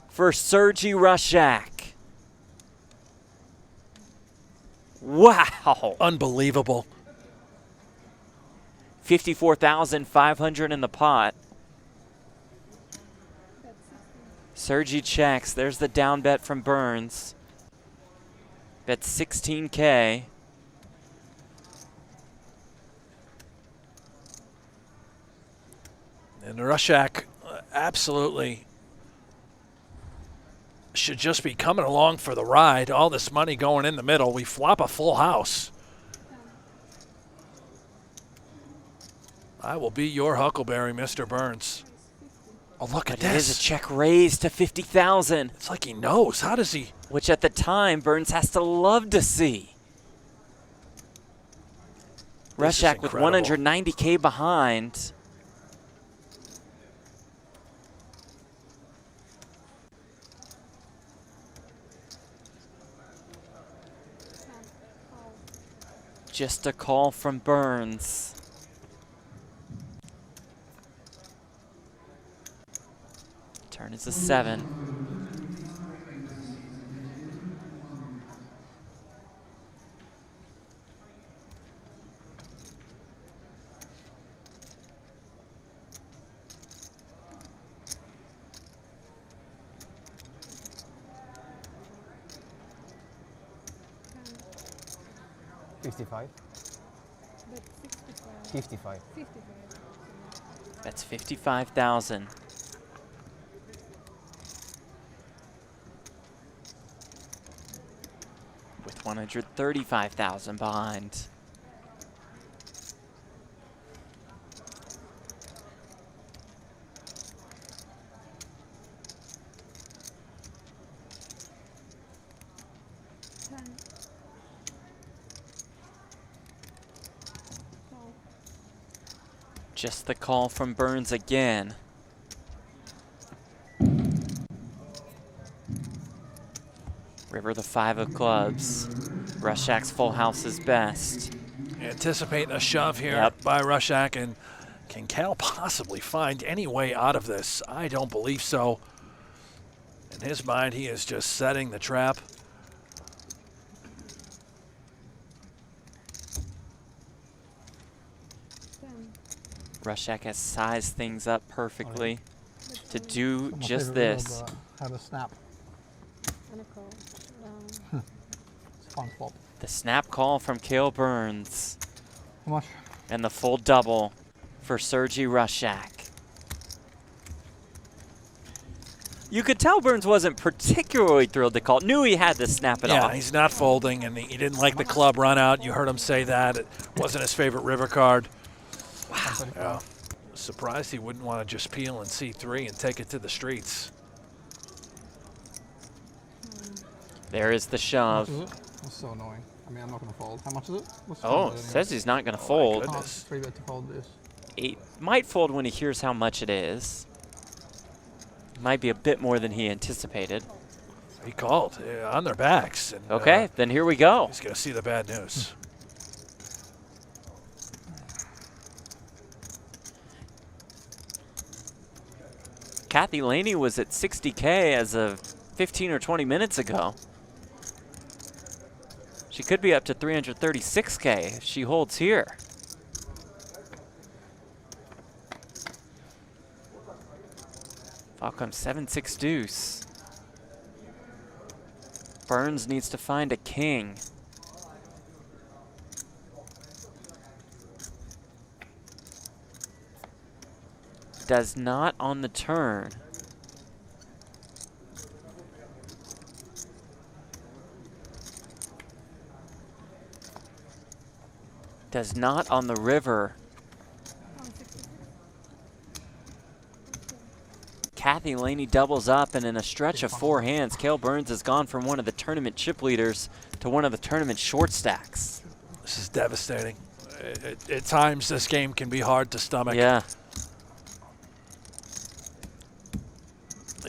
for Sergi Rushak. Wow. Unbelievable. 54,500 in the pot. Sergi checks. There's the down bet from Burns. Bet 16K. And Rushak absolutely should just be coming along for the ride. All this money going in the middle. We flop a full house. I will be your Huckleberry, Mr. Burns. Oh, look at But it is a this. check raised to 50,000, It's like he knows. How does he? which at the time Burns has to love to see. This is Rushak with incredible. 190K behind. Just a call from Burns. Turn is a 7. $55. But 65. 55. 55. That's 55,000. With 135,000 behind. Just the call from Burns again. River the 5 of clubs. Rushak's full house is best. Anticipating a shove here Yep. by Rushak, and can Cal possibly find any way out of this? I don't believe so. In his mind, he is just setting the trap. Rushak has sized things up perfectly to do My just favourite rule, this. but Had a snap. And a call. It's a fun flop. The snap call from Cale Burns How much? and the full double for Sergi Rushak. You could tell Burns wasn't particularly thrilled to call. Knew he had to snap it Yeah, off. he's not folding, and he didn't like the club run out. You heard him say that. It wasn't his favorite river card. Wow. Yeah. Surprised he wouldn't want to just peel in C3 and take it to the streets. There is the How shove. much is it? That's so annoying. I mean, I'm not going to fold. How much is it? What's the Oh, anyway? says he's not going to Oh, my fold. goodness. Can't 3 bet to fold this. He might fold when he hears how much it is. Might be a bit more than he anticipated. He called on their backs. And, Okay, then here we go. he's going to see the bad news. Kathy Laney was at 60K as of 15 or 20 minutes ago. She could be up to 336K if she holds here. Falcom 7-6 deuce. Burns needs to find a king. Does not on the turn. Does not on the river. Kathy Laney doubles up, and in a stretch of 4 hands, Cale Burns has gone from one of the tournament chip leaders to one of the tournament short stacks. This is devastating. At times, this game can be hard to stomach. Yeah.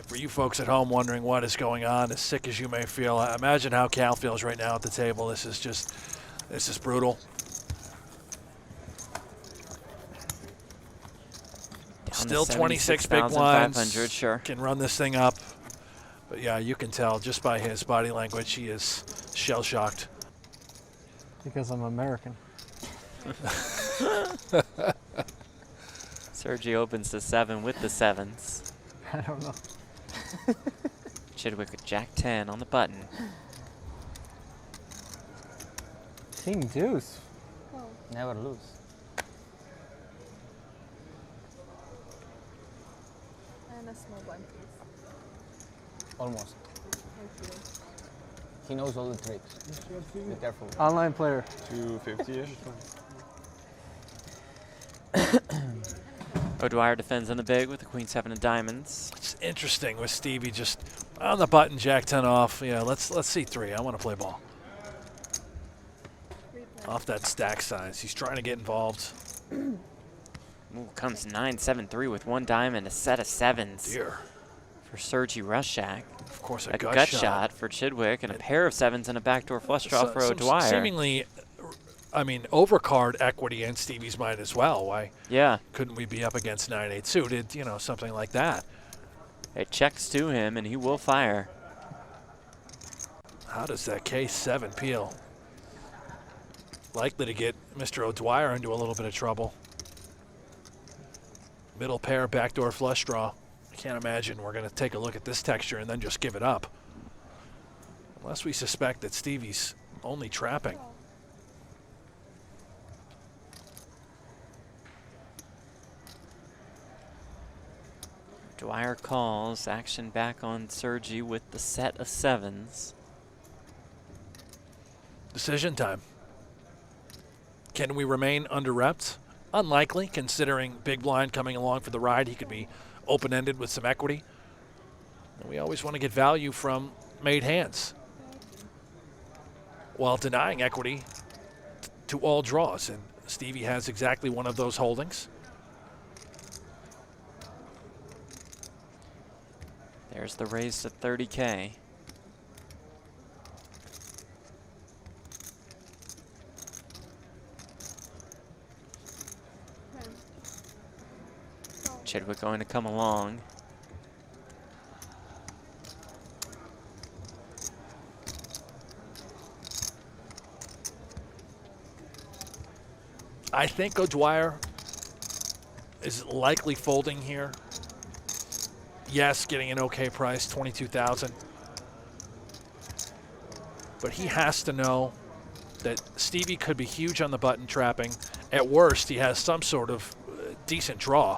For you folks at home wondering what is going on, as sick as you may feel, imagine how Cal feels right now at the table. This is brutal. Still 26 big blinds. Sure. Can run this thing up. But yeah, you can tell just by his body language, he is shell-shocked. Because I'm American. Sergi opens to 7 with the 7s. I don't know. Chidwick with Jack 10 on the button. King deuce. Oh, Never lose. and a small blind, please. Almost. Thank you. He knows all the tricks. Be careful. Online player. 250-ish. O'Dwyer defends on the big with the Queen 7 of diamonds. It's interesting with Stevie just on the button, Jack 10 off. Yeah, let's see 3. I want to play ball. Off that stack size. He's trying to get involved. Ooh, comes 9-7-3 with 1 diamond, a set of 7s. Dear. For Sergi Rushak. Of course, A gut shot for Chidwick, and a pair of 7s and a backdoor flush draw for Some O'Dwyer. seemingly, I mean, overcard equity in Stevie's mind as well. Why couldn't we be up against 9-8 suited, you know, something like that? It checks to him, and he will fire. How does that K7 peel? Likely to get Mr. O'Dwyer into a little bit of trouble. Middle pair, backdoor flush draw. I can't imagine we're going to take a look at this texture and then just give it up. Unless we suspect that Stevie's only trapping. Dwyer calls, action back on Sergi with the set of 7s. Decision time. Can we remain under-repped? Unlikely, considering big blind coming along for the ride. He could be open-ended with some equity. And we always want to get value from made hands while denying equity to all draws. And Stevie has exactly one of those holdings. There's the raise to 30K. Chidwick going to come along. I think O'Dwyer is likely folding here. Yes, getting an okay price, 22,000. But he has to know that Stevie could be huge on the button trapping. At worst, he has some sort of decent draw.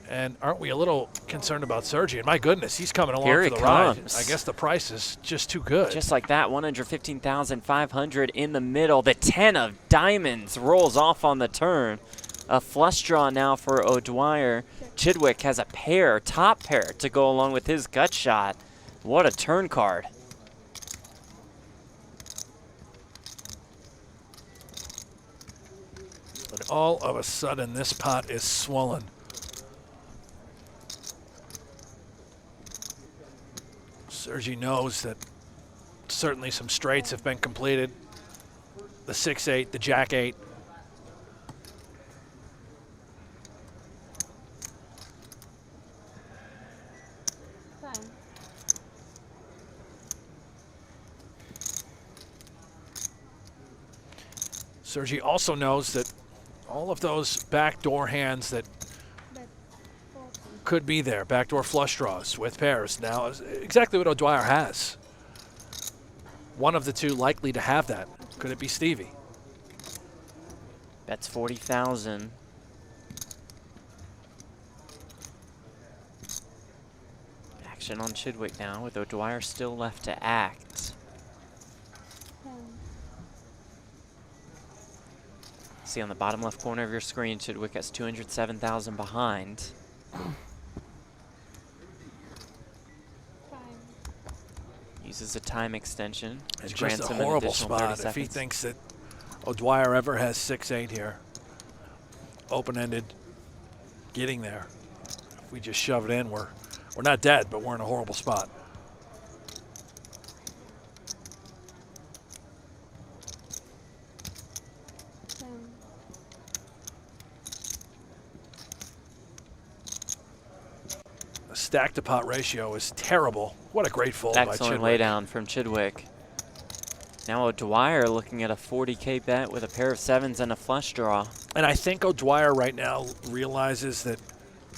And aren't we a little concerned about Sergi? And my goodness, he's coming along Here for the he ride. comes. I guess the price is just too good. Just like that, 115,500 in the middle. The 10 of diamonds rolls off on the turn. A flush draw now for O'Dwyer. Chidwick has a pair, top pair, to go along with his gut shot. What a turn card. But all of a sudden, this pot is swollen. Sergi knows that certainly some straights have been completed. The 6-8, the Jack-8. Sergi also knows that all of those backdoor hands that Bet 40. could be there, backdoor flush draws with pairs, now is exactly what O'Dwyer has. One of the two likely to have that. Could it be Stevie? Bets 40,000. Action on Chidwick now with O'Dwyer still left to act. 10. See on the bottom left corner of your screen, Chidwick has 207,000 behind. 5. Uses a time extension. It's which grants just a him an horrible additional 30 spot if he seconds. thinks that O'Dwyer ever has 6-8 here. Open-ended, getting there. If we just shove it in, we're not dead, but we're in a horrible spot. The stack to pot ratio is terrible. What a great fold by Excellent Chidwick. laydown from Chidwick. Now O'Dwyer looking at a 40K bet with a pair of sevens and a flush draw. And I think O'Dwyer right now realizes that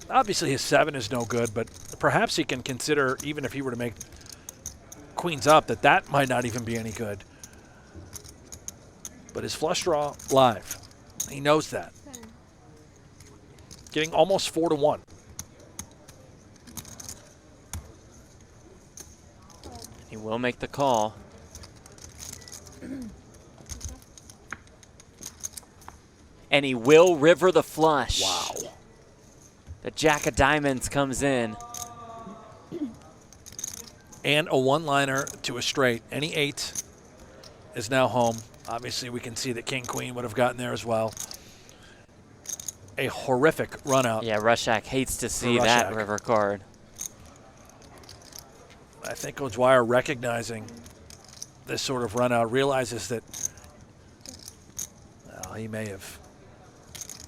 obviously his 7 is no good, but perhaps he can consider, even if he were to make queens up, that might not even be any good. But his flush draw live. He knows that. 10. Getting almost 4-1. He will make the call. And he will river the flush. Wow. The Jack of Diamonds comes in. And a one-liner to a straight. Any 8 is now home. Obviously, we can see that King Queen would have gotten there as well. A horrific run out. Yeah, Rushak hates to see that Rushak. river card. I think O'Dwyer, recognizing this sort of run out, realizes that well, he may have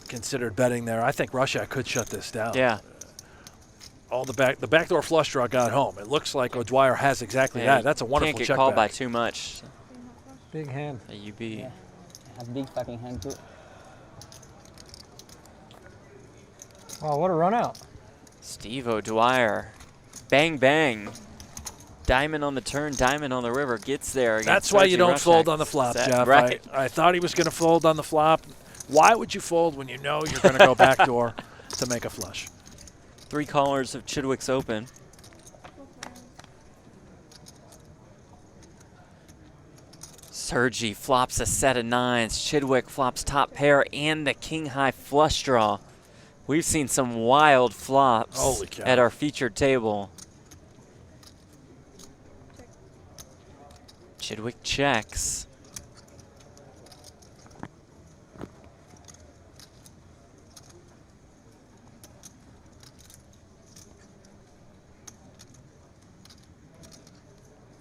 considered betting there. I think Rushak could shut this down. Yeah. All the backdoor flush draw got home. It looks like O'Dwyer has exactly that. That's a wonderful Can't get check called by back. too much. Big hand. A UB. Yeah. A big fucking hand too. Wow, what a run out. Steve O'Dwyer. Bang, bang. Diamond on the turn, diamond on the river. Gets there. That's why you Sergi don't Rushak. fold on the flop, Set. Jeff. Right. I thought he was going to fold on the flop. Why would you fold when you know you're going to go backdoor to make a flush? 3 callers of Chidwick's Open. Sergi flops a set of 9s. Chidwick flops top pair and the king high flush draw. We've seen some wild flops Holy cow. at our featured table. Chidwick checks.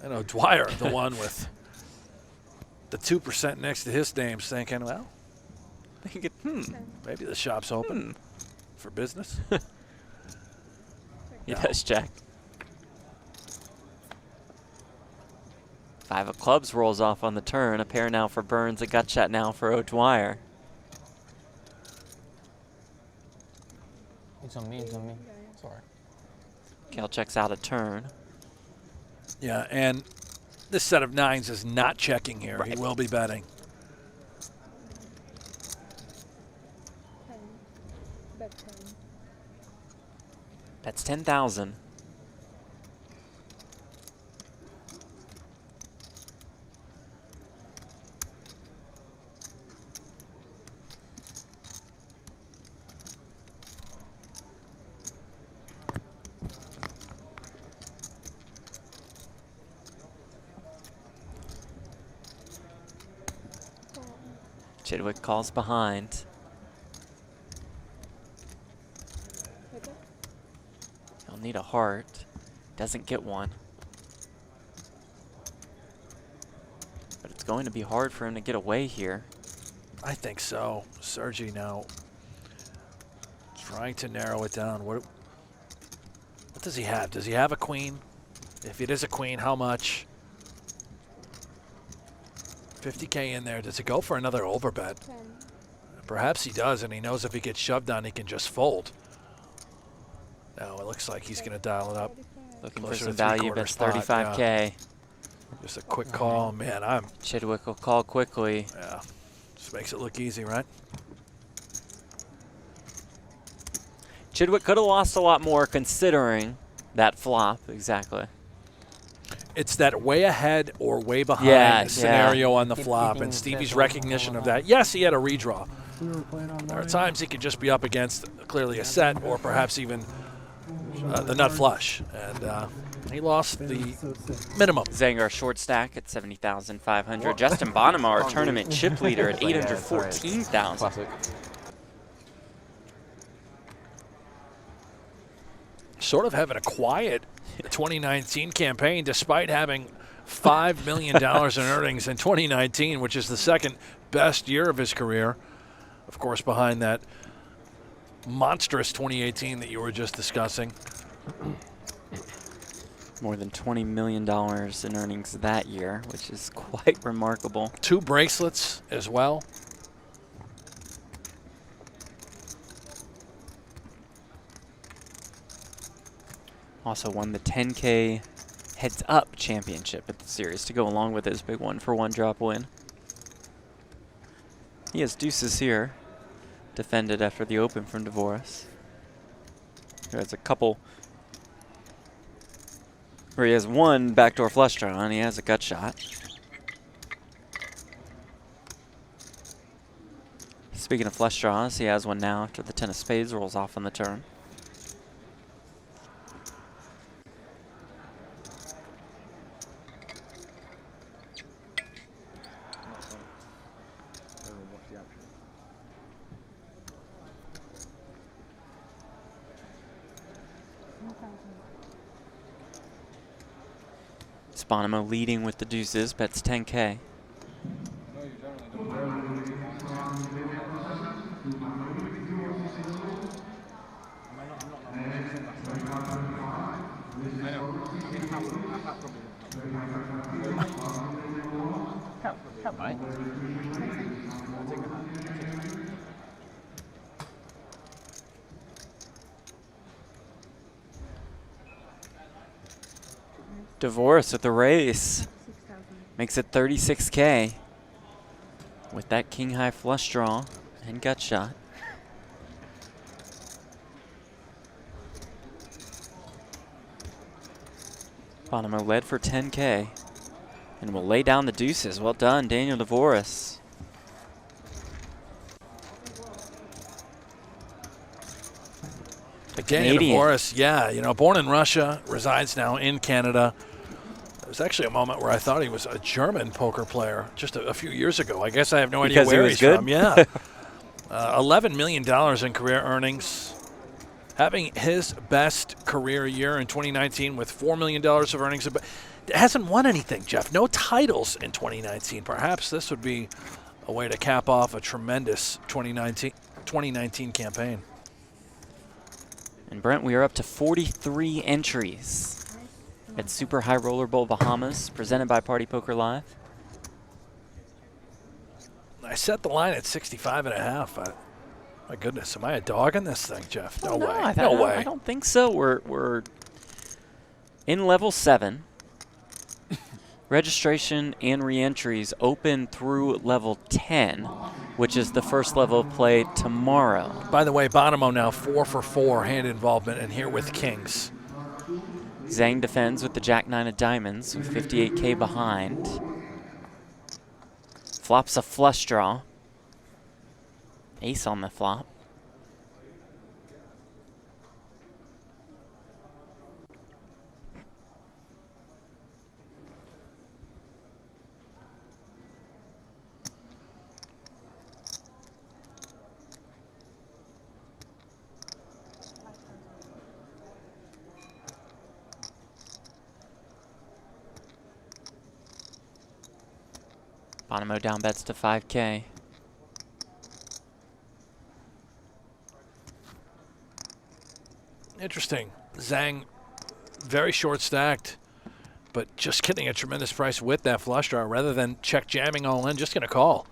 And O'Dwyer, the one with the 2% next to his name, thinking, well, maybe the shop's open for business. He does check. 5 of clubs rolls off on the turn. A pair now for Burns, a gut shot now for O'Dwyer. It's on me, it's on me. Sorry. Cal checks out a turn. Yeah, and this set of 9s is not checking here. He Right. will be betting. 10. Bet 10. That's 10,000. Chidwick calls behind. Okay. He'll need a heart. Doesn't get one. But it's going to be hard for him to get away here. I think so. Sergi now trying to narrow it down. What does he have? Does he have a queen? If it is a queen, how much? 50K in there. Does it go for another overbet? 10, Perhaps he does, and he knows if he gets shoved on, he can just fold. No, it looks like he's going to dial it up. 45, Looking for Closer some to value, three-quarter bets spot, 35K. Just a quick call. Man, Chidwick will call quickly. yeah, just makes it look easy, right? Chidwick could have lost a lot more considering that flop. Exactly. It's that way ahead or way behind scenario on the Keep flop, keeping and Stevie's careful. recognition of that. Yes, he had a redraw. We were playing online. There are times he could just be up against clearly a set or perhaps even the nut flush. And he lost the minimum. Zanger short stack at 70,500. Justin Bonomo, our tournament chip leader at 814,000. Classic. Sort of having a quiet 2019 campaign despite having $5 million in earnings in 2019, which is the second best year of his career. Of course, behind that monstrous 2018 that you were just discussing. More than $20 million in earnings that year, which is quite remarkable. 2 bracelets as well. Also won the 10K Heads Up Championship at the series to go along with his big 1-for-1 drop win. He has deuces here, defended after the open from Dvoris. He has a couple, where he has one backdoor flush draw and he has a gut shot. Speaking of flush draws, he has one now after the 10 of spades rolls off on the turn. Bonomo leading with the deuces, bets 10K. Divorce at the race. 6,000. Makes it 36K with that king high flush draw and gut shot. Bonomo led for 10K and will lay down the deuces. Well done, Daniel Divorce. Daniel Canadian. Divorce, yeah, you know, born in Russia, resides now in Canada. There was actually a moment where I thought he was a German poker player just a few years ago. I guess I have no idea Because he where was he's good? from. Yeah. $11 million in career earnings. Having his best career year in 2019 with $4 million of earnings. Hasn't won anything, Jeff. No titles in 2019. Perhaps this would be a way to cap off a tremendous 2019 campaign. And Brent, we are up to 43 entries at Super High Roller Bowl Bahamas, presented by Party Poker Live. I set the line at 65.5. My goodness, am I a dog in this thing, Jeff? No way. No way. I don't think so. We're in level 7. Registration and re-entries open through level 10, which is the first level of play tomorrow. By the way, Bonomo now 4 for 4 hand involvement, and here with kings. Zhang defends with the Jack-9 of diamonds with 58K behind. Flops a flush draw. Ace on the flop. Bonomo down bets to 5K. Interesting. Zhang, very short stacked. but just getting a tremendous price with that flush draw rather than check jamming all in, just going to call.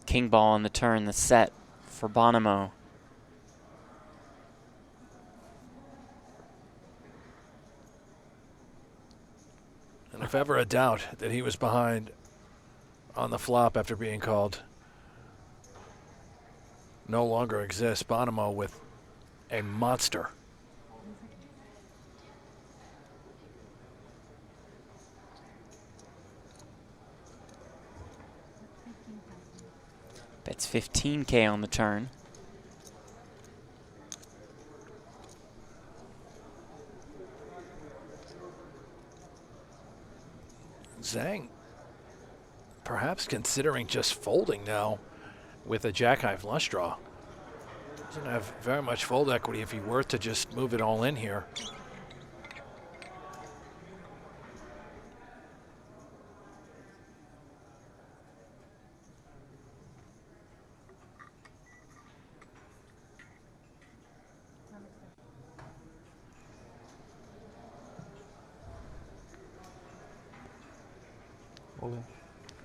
King ball on the turn, the set for Bonomo. And if ever a doubt that he was behind on the flop after being called, no longer exists. Bonomo with a monster. Bets 15K on the turn. Zhang perhaps considering just folding now with a jack-high flush draw. Doesn't have very much fold equity if he were to just move it all in here.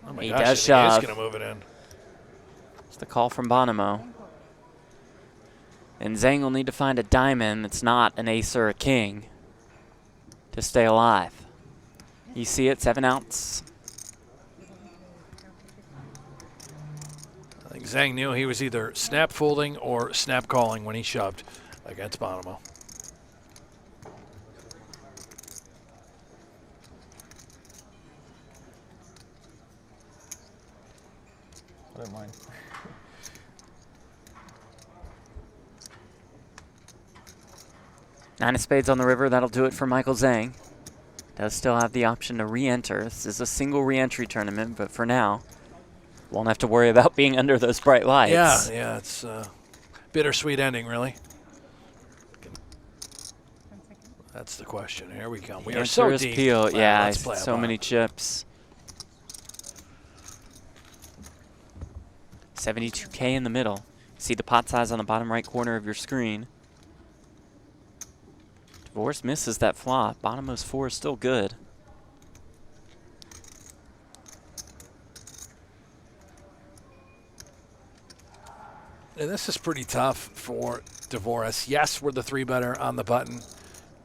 Oh my He gosh, does he shove. is going to move it in. It's the call from Bonomo. And Zhang will need to find a diamond that's not an ace or a king to stay alive. You see it, 7 outs. I think Zhang knew he was either snap folding or snap calling when he shoved against Bonomo. I don't mind. Nine of spades on the river, that'll do it for Michael Zhang. Does still have the option to re-enter. This is a single re-entry tournament, but for now, won't have to worry about being under those bright lights. Yeah, it's a bittersweet ending, really. That's the question. Here we come. We are so Answer is deep. Peel. Well, Yeah, let's play so a many bot. chips. 72K in the middle. See the pot size on the bottom right corner of your screen. Divorce misses that flop. Bonomo's 4 is still good. And this is pretty tough for Divorce. Yes, we're the 3-better on the button.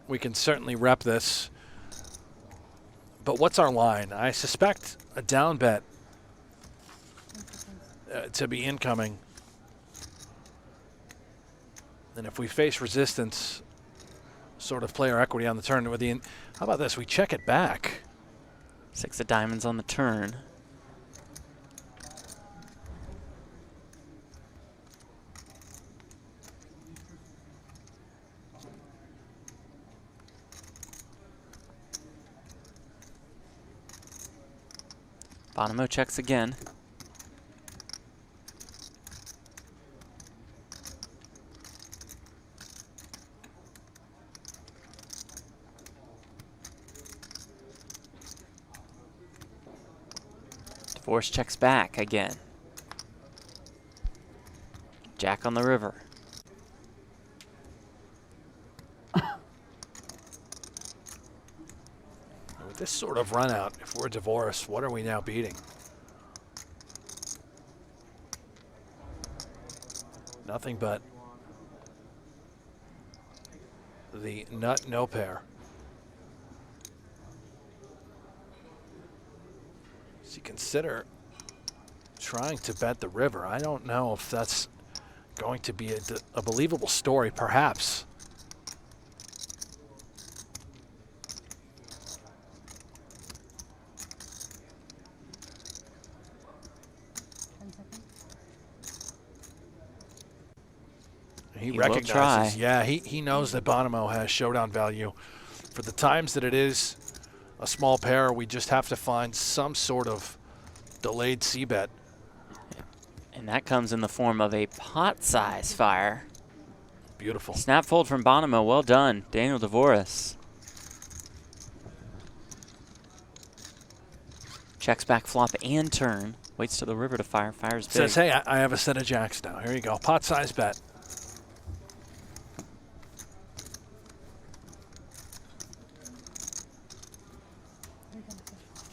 We can certainly rep this. But what's our line? I suspect a down bet to be incoming. And if we face resistance, sort of player equity on the turn with the how about this? We check it back. 6 of diamonds on the turn. Bonomo checks again. Divorce checks back again. Jack on the river. With this sort of run out, if we're Divorce, what are we now beating? Nothing but the nut no pair. So you consider trying to bet the river. I don't know if that's going to be a believable story, perhaps. He will recognizes, try. yeah, he knows that Bonomo has showdown value. For the times that it is a small pair, we just have to find some sort of delayed c-bet. And that comes in the form of a pot size fire. Beautiful. Snap fold from Bonomo. Well done, Daniel Divorce. Checks back flop and turn. Waits till the river to fire. Fires big. Says, hey, I have a set of jacks now. Here you go. Pot size bet.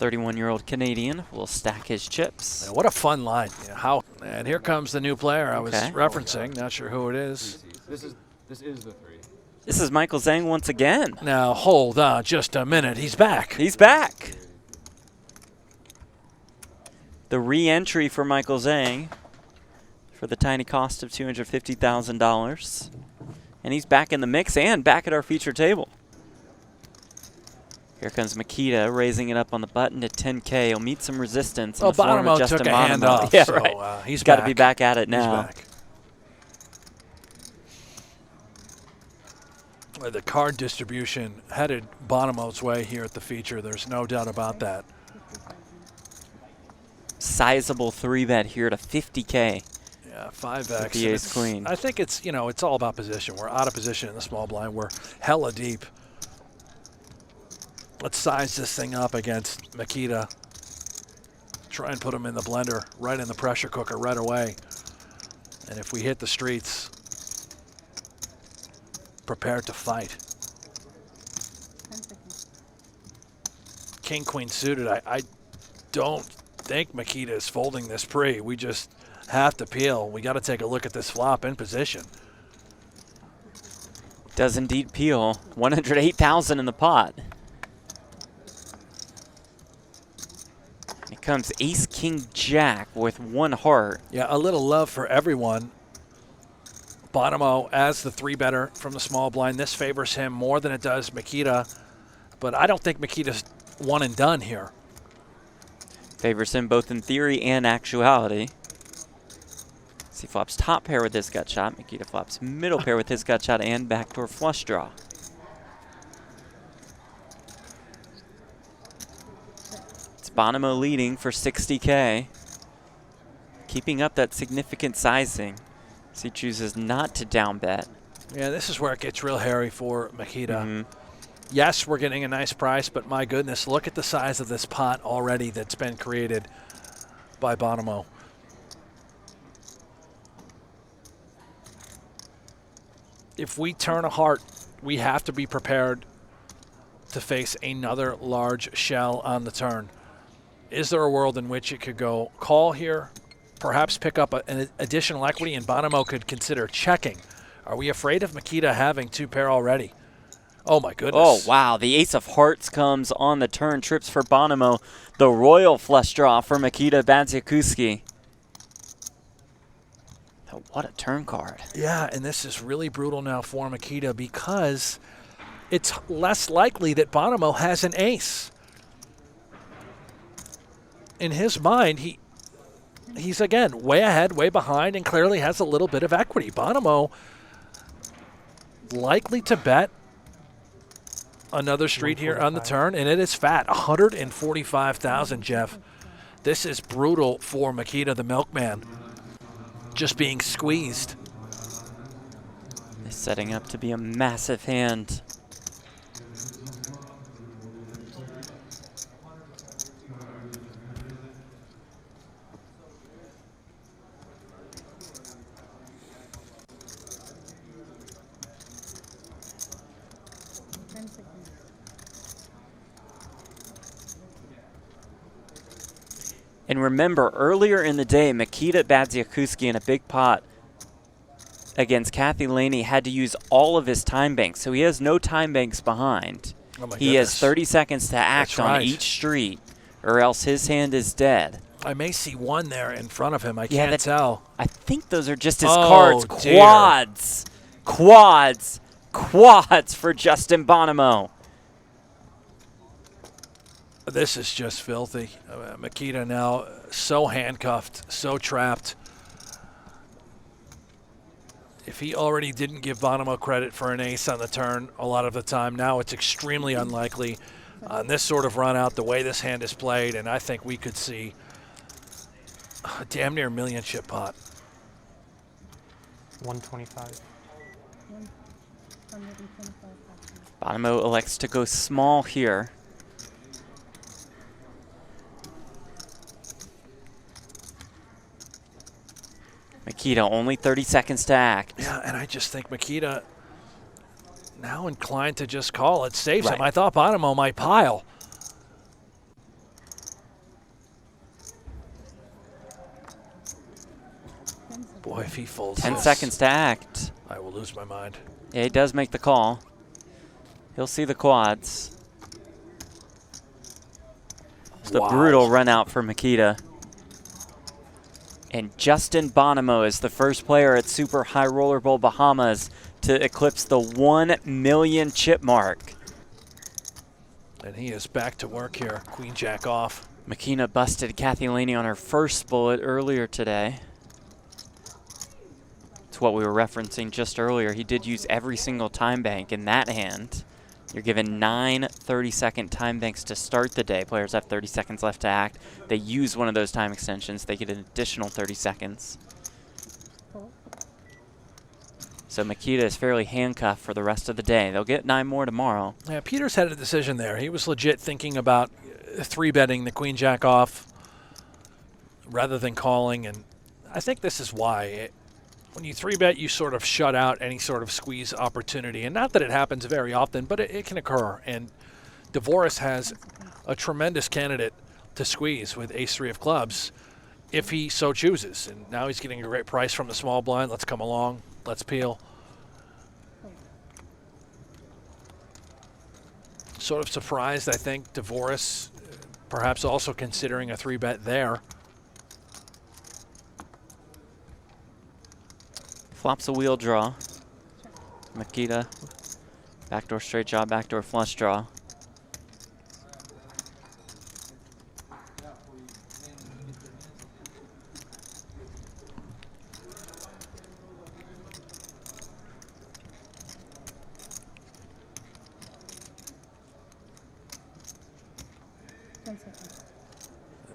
31-year-old Canadian will stack his chips. Man, what a fun line. And here comes the new player I was Okay. referencing. Not sure who it is. This is the 3. This is Michael Zhang once again. Now, hold on just a minute. He's back. He's back. The re-entry for Michael Zhang for the tiny cost of $250,000. And he's back in the mix and back at our feature table. Here comes Nikita raising it up on the button to 10K. He'll meet some resistance in the form of Bonomo Justin took a hand Bonomo. off, Yeah, so, right. he's got to back. be back at it now. He's back. The card distribution headed Bonomo's way here at the feature. There's no doubt about that. Sizable 3-bet here to 50K. Yeah, 5x. The ace queen. I think it's, it's all about position. We're out of position in the small blind. We're hella deep. Let's size this thing up against Nikita. Try and put him in the blender, right in the pressure cooker right away. And if we hit the streets, prepare to fight. King, queen suited. I don't think Nikita is folding this pre. We just have to peel. We got to take a look at this flop in position. Does indeed peel. 108,000 in the pot. Here comes ace, king, jack with 1 heart. Yeah, a little love for everyone. Bonomo as the 3-better from the small blind. This favors him more than it does Nikita. But I don't think Nikita's one and done here. Favors him both in theory and actuality. He flops top pair with his gut shot. Nikita flops middle pair with his gut shot and backdoor flush draw. It's Bonomo leading for 60K. Keeping up that significant sizing as he chooses not to down bet. Yeah, this is where it gets real hairy for Nikita. Yes, we're getting a nice price, but my goodness, look at the size of this pot already that's been created by Bonomo. If we turn a heart, we have to be prepared to face another large shell on the turn. Is there a world in which it could go call here, perhaps pick up an additional equity, and Bonomo could consider checking? Are we afraid of Nikita having 2-pair already? Oh, my goodness. Oh, wow. The ace of hearts comes on the turn. Trips for Bonomo. The royal flush draw for Nikita Badziakuski. Oh, what a turn card. Yeah, and this is really brutal now for Nikita because it's less likely that Bonomo has an ace. In his mind, he's, again, way ahead, way behind, and clearly has a little bit of equity. Bonomo likely to bet another street here on the turn, and it is fat. 145,000, Jeff. This is brutal for Nikita, the milkman. Just being squeezed. It's setting up to be a massive hand. And remember, earlier in the day, Nikita Badziakuski in a big pot against Kathy Laney had to use all of his time banks, so he has no time banks behind. Oh my He has goodness. 30 seconds to act That's on right. each street, or else his hand is dead. I may see one there in front of him. I Yeah, can't tell. I think those are just his Oh, cards. dear. Quads. Quads. Quads for Justin Bonomo. This is just filthy. Nikita now so handcuffed, so trapped. If he already didn't give Bonomo credit for an ace on the turn a lot of the time, now it's extremely unlikely on this sort of run out, the way this hand is played, and I think we could see a damn near million chip pot. 125. Bonomo elects to go small here. Nikita, only 30 seconds to act. Yeah, and I just think Nikita now inclined to just call. It saves him. Right. I thought Bonomo might pile. Boy, if he folds 10 this, seconds to act. I will lose my mind. Yeah, he does make the call. He'll see the quads. It's the brutal run out for Nikita. And Justin Bonomo is the first player at Super High Roller Bowl Bahamas to eclipse the 1 million chip mark. And he is back to work here. Queen Jack off. Nikita busted Kathy Laney on her first bullet earlier today. It's what we were referencing just earlier. He did use every single time bank in that hand. You're given 9 30-second time banks to start the day. Players have 30 seconds left to act. They use one of those time extensions. They get an additional 30 seconds. So Nikita is fairly handcuffed for the rest of the day. They'll get 9 more tomorrow. Yeah, Peters had a decision there. He was legit thinking about 3-betting the Queen Jack off rather than calling, and I think this is why. When you 3-bet, you sort of shut out any sort of squeeze opportunity. And not that it happens very often, but it can occur. And DeVoris has a tremendous candidate to squeeze with ace-3 of clubs if he so chooses. And now he's getting a great price from the small blind. Let's come along. Let's peel. Sort of surprised, I think, DeVoris perhaps also considering a 3-bet there. Flops a wheel draw. Nikita, backdoor straight draw, backdoor flush draw.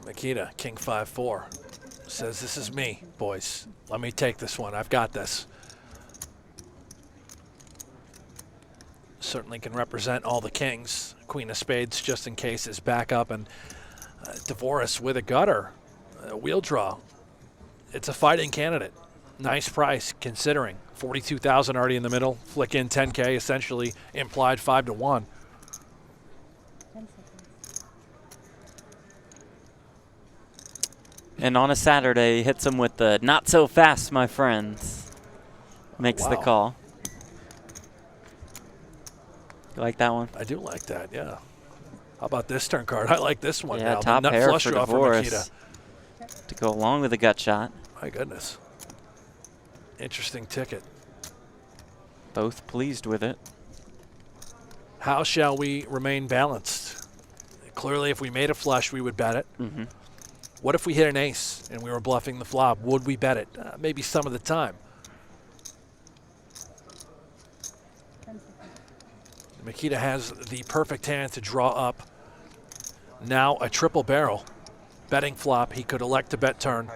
Nikita, king 5-4, says, this is me, boys. Let me take this one. I've got this. Certainly can represent all the kings. Queen of spades, just in case, is back up. And DeVoris with a gutter, a wheel draw. It's a fighting candidate. Nice price, considering. 42,000 already in the middle. Flick in 10K, essentially implied 5-1. And on a Saturday, he hits him with the not so fast, my friends. Makes the call. You like that one? I do like that, yeah. How about this turn card? I like this one. Yeah, now. top The nut pair flush for draw DeVoris to go along with the gut shot. My goodness. Interesting ticket. Both pleased with it. How shall we remain balanced? Clearly, if we made a flush, we would bet it. Mm-hmm. What if we hit an ace and we were bluffing the flop? Would we bet it? Maybe some of the time. Nikita has the perfect hand to draw up. Now a triple barrel. Betting flop. He could elect to bet turn.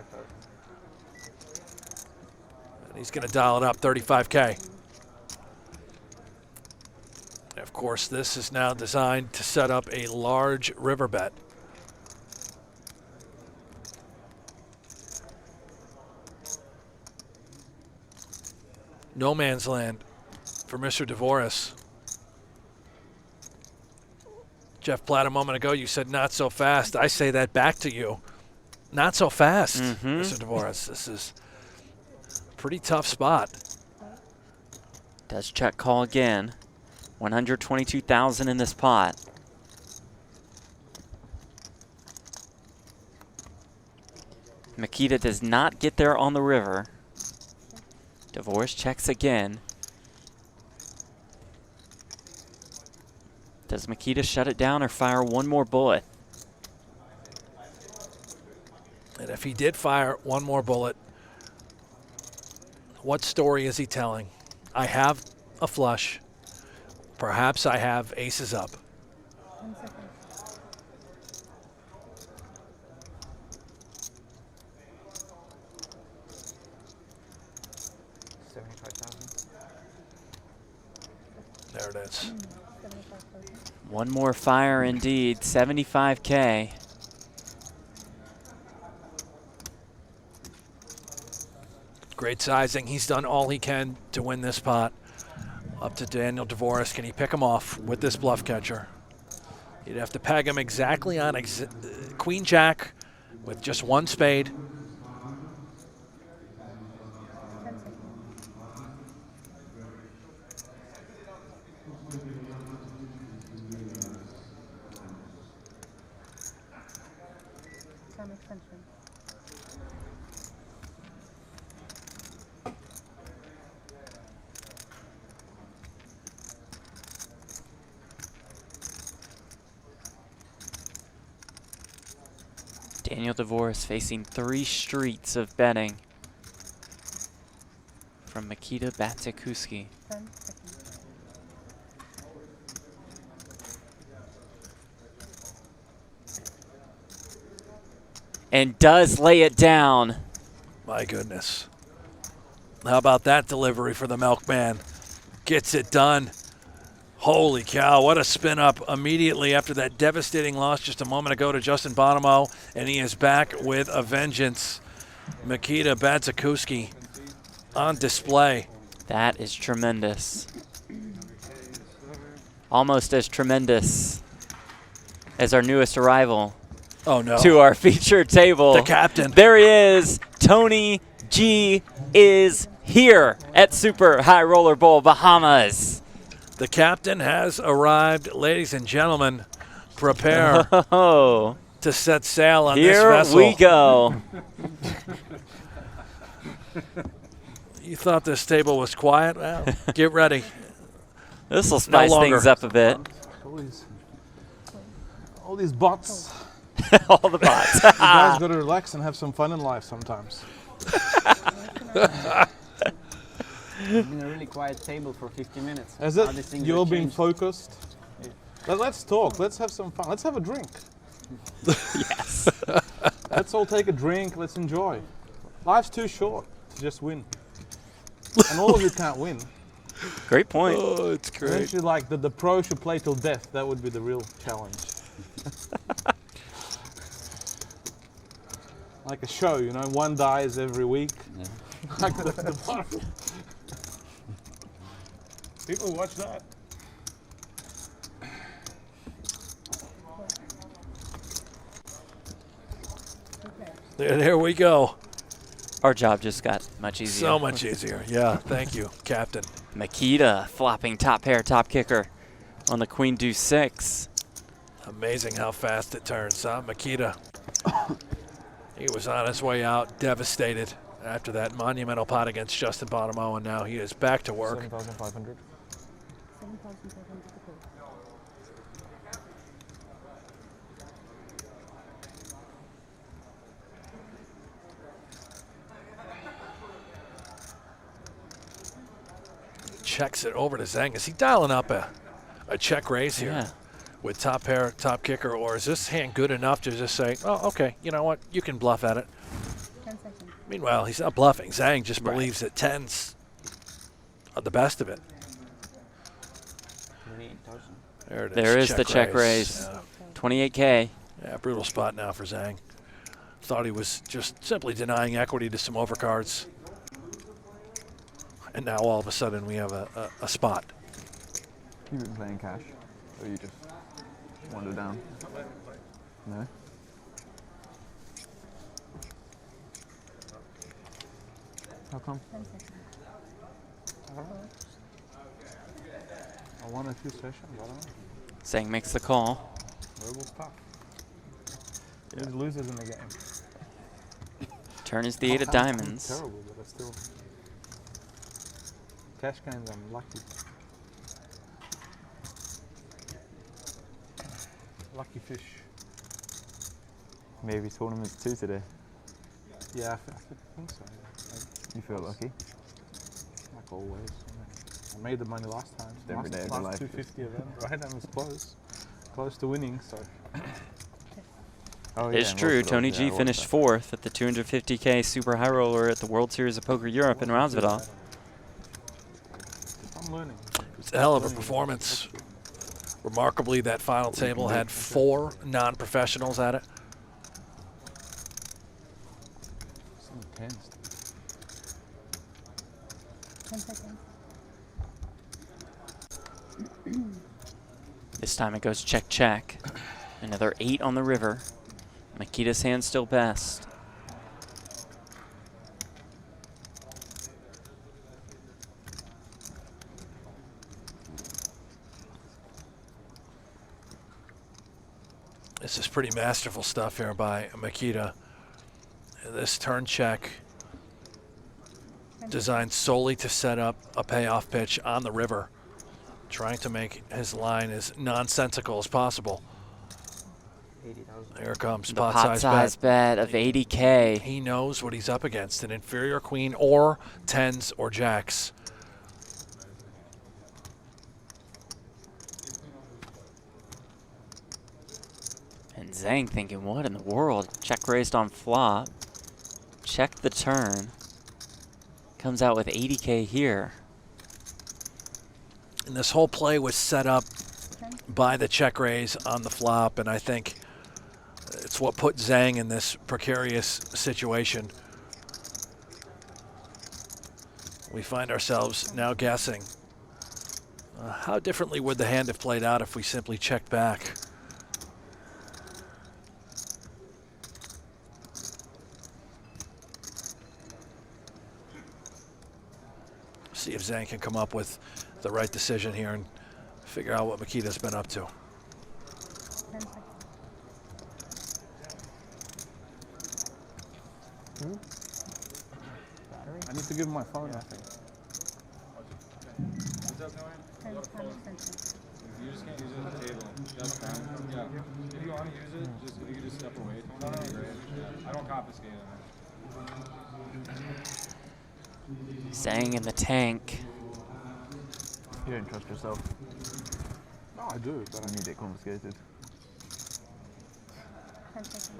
And he's going to dial it up, 35K. And of course, this is now designed to set up a large river bet. No man's land for Mr. DeVoris. Jeff Platt, a moment ago, you said not so fast. I say that back to you. Not so fast, Mr. DeVoris. This is a pretty tough spot. Does check call again. 122,000 in this pot. Nikita does not get there on the river. DeVoris checks again. Does Nikita shut it down or fire one more bullet? And if he did fire one more bullet, what story is he telling? I have a flush. Perhaps I have aces up. 1 second. There it is. 75,000. One more fire indeed, 75K. Great sizing. He's done all he can to win this pot. Up to Daniel DeVoris. Can he pick him off with this bluff catcher? You'd have to peg him exactly on Queen Jack with just one spade. Daniel DeVore is facing 3 streets of betting from Nikita Batsikuski. 10 seconds. And does lay it down. My goodness. How about that delivery for the milkman? Gets it done. Holy cow, what a spin up immediately after that devastating loss just a moment ago to Justin Bonomo, and he is back with a vengeance. Nikita Batsikuski on display. That is tremendous. Almost as tremendous as our newest arrival Oh no. to our featured table. The captain. There he is. Tony G is here at Super High Roller Bowl Bahamas. The captain has arrived. Ladies and gentlemen, prepare Oh, to set sail on this here vessel. we go. You thought this table was quiet? Well, get ready. This will spice things up a bit. All these bots. All the bots. You guys got to relax and have some fun in life sometimes. It's been a really quiet table for 50 minutes. Has How it? these things You're have being changed. focused. Let's talk. Let's have some fun. Let's have a drink. Yes. Let's all take a drink. Let's enjoy. Life's too short to just win. And all of you can't win. Great point. Oh, it's great. Actually, like the pro should play till death. That would be the real challenge. Like a show, you know, one dies every week. Yeah. Like the bottom. People watch that. There we go. Our job just got much easier. So much easier. Yeah, thank you, Captain. Nikita flopping top pair, top kicker on the Queen Deuce 6. Amazing how fast it turns, huh? Nikita. He was on his way out, devastated after that monumental pot against Justin Bonomo, and now he is back to work. 7,500. 7,500 to go. Checks it over to Zhang. Is he dialing up a check raise here Yeah. with top pair, top kicker, or is this hand good enough to just say, oh, okay, you know what, you can bluff at it? 10 seconds. Meanwhile, he's not bluffing. Zhang just Right. believes that 10s are the best of it. 28,000. There it is. There is the check raise. Yeah. 28K. Yeah, brutal spot now for Zhang. Thought he was just simply denying equity to some overcards. And now all of a sudden we have a spot. You've been playing cash, or you just wander down? No? How come? 10 seconds. I won a few sessions. I don't know. Zhang makes the call. Rebel's tough. There's losers in the game. Turn is the 8 of I'm diamonds. terrible, but I still. Cash games, I'm lucky. Lucky fish. Maybe tournaments too today. Yeah, I think so. Yeah. You feel lucky? Like always. I made the money last time. Every day of your last life. 250 event, right? And it was close to winning. So Oh, It's yeah, true. most of Tony those, G yeah, I watched finished that. 4th at the 250K Super High Roller at the World Series of Poker Europe in Roosevelt. I'm learning. It's a hell of a performance. Remarkably, that final table had 4 non-professionals at it. It's intense. 10 seconds. This time it goes check, check. Another 8 on the river. Nikita's hand still best. This is pretty masterful stuff here by Nikita. This turn check designed solely to set up a payoff pitch on the river, trying to make his line as nonsensical as possible. 80,000. Here comes The pot pot size bet of 80K. He knows what he's up against, an inferior queen or tens or jacks. And Zhang thinking, what in the world? Check raised on flop. Check the turn. Comes out with 80K here. And this whole play was set up by the check raise on the flop, and I think it's what put Zhang in this precarious situation. We find ourselves now guessing. How differently would the hand have played out if we simply checked back? See if Zhang can come up with the right decision here and figure out what Nikita's been up to. 10 seconds. I need to give him my phone, I think. 10 seconds. You just can't use it at the table. That's fine. Yeah. If you want to use it, just if you could just step away. Yeah. I don't confiscate it. Zhang in the tank. You don't trust yourself. No, I do, but You need it confiscated. 10 seconds.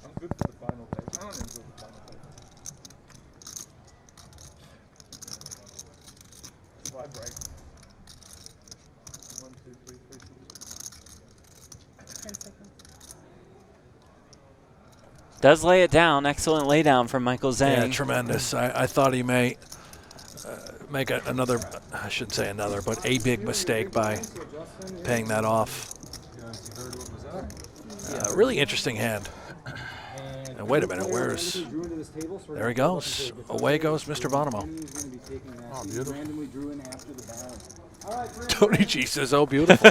I'm good for the final page. I don't enjoy the final page. Why break? 1, 2, 3, 4, 6. 10 seconds. Does lay it down. Excellent lay down from Michael Zhang. Yeah, tremendous. I thought he may make another, I shouldn't say another, but a big mistake by paying that off. Really interesting hand. And wait a minute, where's... There he goes. Away goes Mr. Bonomo. Oh, beautiful. Tony G says, oh, beautiful.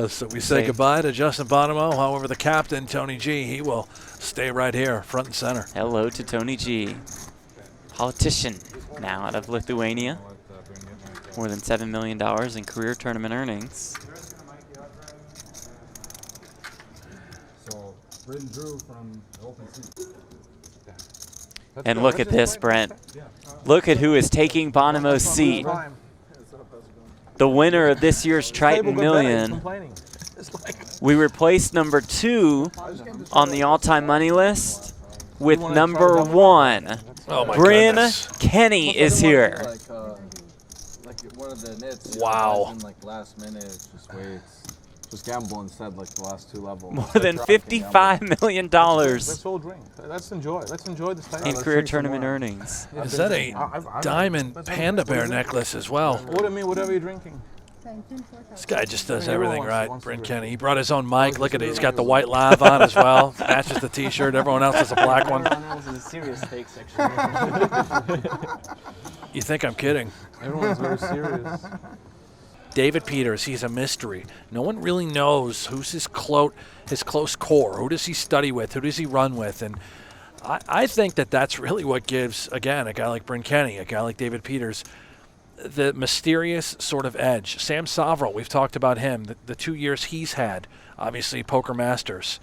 So we say goodbye to Justin Bonomo. However, the captain, Tony G, he will stay right here, front and center. Hello to Tony G. Politician now out of Lithuania. More than $7 million in career tournament earnings. So, Britain drew from the open seat. And look at this, Brent. Look at who is taking Bonomo's seat. The winner of this year's Triton Million. We replaced number 2 on the all-time money list with number 1. Oh my Bryn goodness. Kenny is here. Like one of the nits. Wow. Like last minute, just waits. Just gamble instead, like the last 2 levels. More than $55 million Let's all drink. Let's enjoy. Let's enjoy this time. in career tournament earnings. Is that a diamond panda bear necklace as well? Order me whatever you're drinking. This guy just does everything right, Bryn Kenny. He brought his own mic. Look at it. He's got the white lav on as well. Matches the T-shirt. Everyone else has a black one. Everyone else is a serious stake section. You think I'm kidding? Everyone's very serious. David Peters, he's a mystery. No one really knows who's his close core. Who does he study with? Who does he run with? And I think that's really what gives, again, a guy like Bryn Kenny, a guy like David Peters, the mysterious sort of edge. Sam Soverel, we've talked about him, the 2 years he's had, obviously Poker Masters,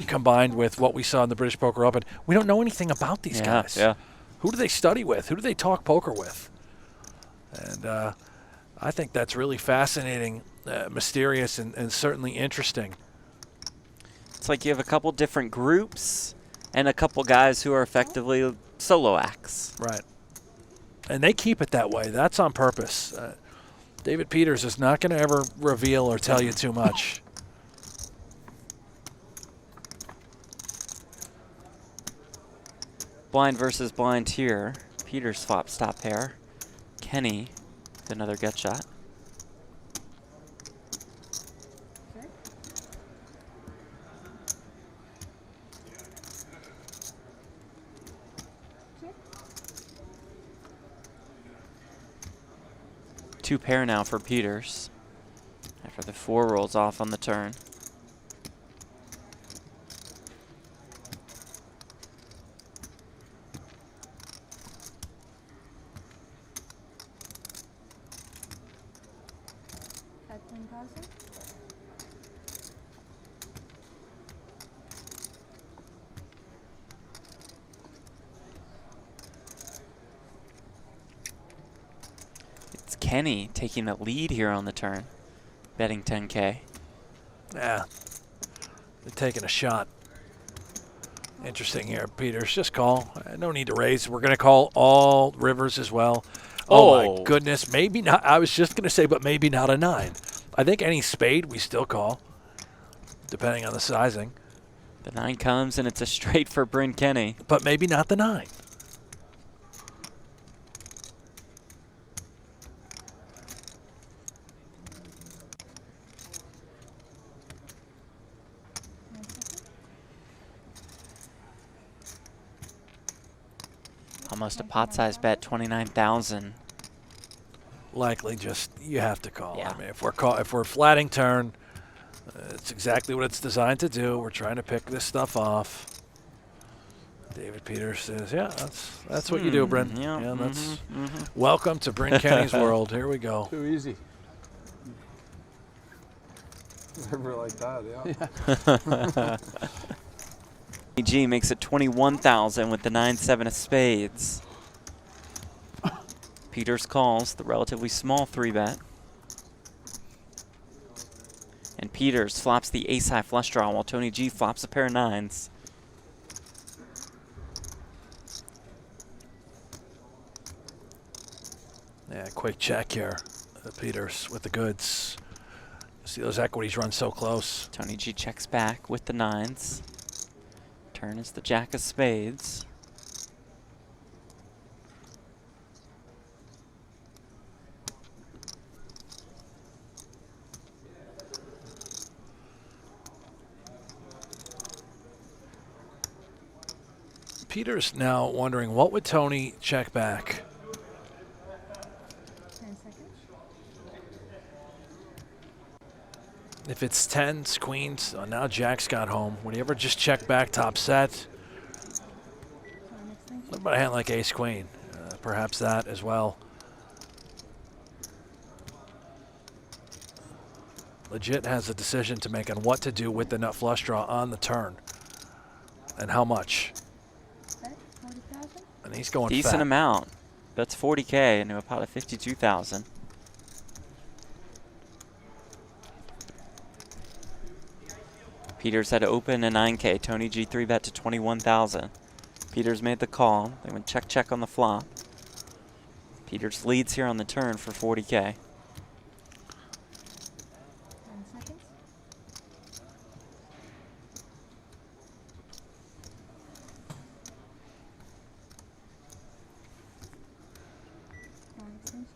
combined with what we saw in the British Poker Open. We don't know anything about these guys. Yeah. Who do they study with? Who do they talk poker with? And I think that's really fascinating, mysterious, and certainly interesting. It's like you have a couple different groups and a couple guys who are effectively solo acts. Right. And they keep it that way. That's on purpose. David Peters is not going to ever reveal or tell you too much. Blind versus blind here. Peters flop stop pair. Kenny with another gut shot. 2 pair now for Peters after the 4 rolls off on the turn. At 10,000. It's Kenny taking the lead here on the turn, betting 10K. Yeah, they're taking a shot. Interesting here, Peters. Just call. No need to raise. We're going to call all rivers as well. Oh, my goodness. Maybe not. I was just going to say, but maybe not a 9. I think any spade we still call, depending on the sizing. The 9 comes, and it's a straight for Bryn Kenny. But maybe not the 9. Almost a pot-sized bet, 29,000. Likely just, you have to call. Yeah. I mean, if we're flatting turn, it's exactly what it's designed to do. We're trying to pick this stuff off. David Peters says, yeah, that's what you do, Bryn. Yeah, That's welcome to Bryn Kenny's world. Here we go. Too easy. River like that, yeah. G makes it 21,000 with the 9-7 of spades. Peters calls the relatively small 3-bet. And Peters flops the ace-high flush draw while Tony G flops a pair of 9s. Yeah, quick check here. Peters with the goods. See those equities run so close. Tony G checks back with the 9s. Turn is the jack of spades. Peters now wondering, what would Tony check back? 10 seconds. If it's 10s, queens, now Jack's got home. Would he ever just check back top set? What about a hand like ace queen? Perhaps that as well. Legit has a decision to make on what to do with the nut flush draw on the turn. And how much. Bet 40,000. And he's going Decent fat. amount. That's 40K into a pot of 52,000. Peters had to open a 9K. Tony G 3-bet to 21,000. Peters made the call. They went check on the flop. Peters leads here on the turn for 40K. 10 seconds. Long extension.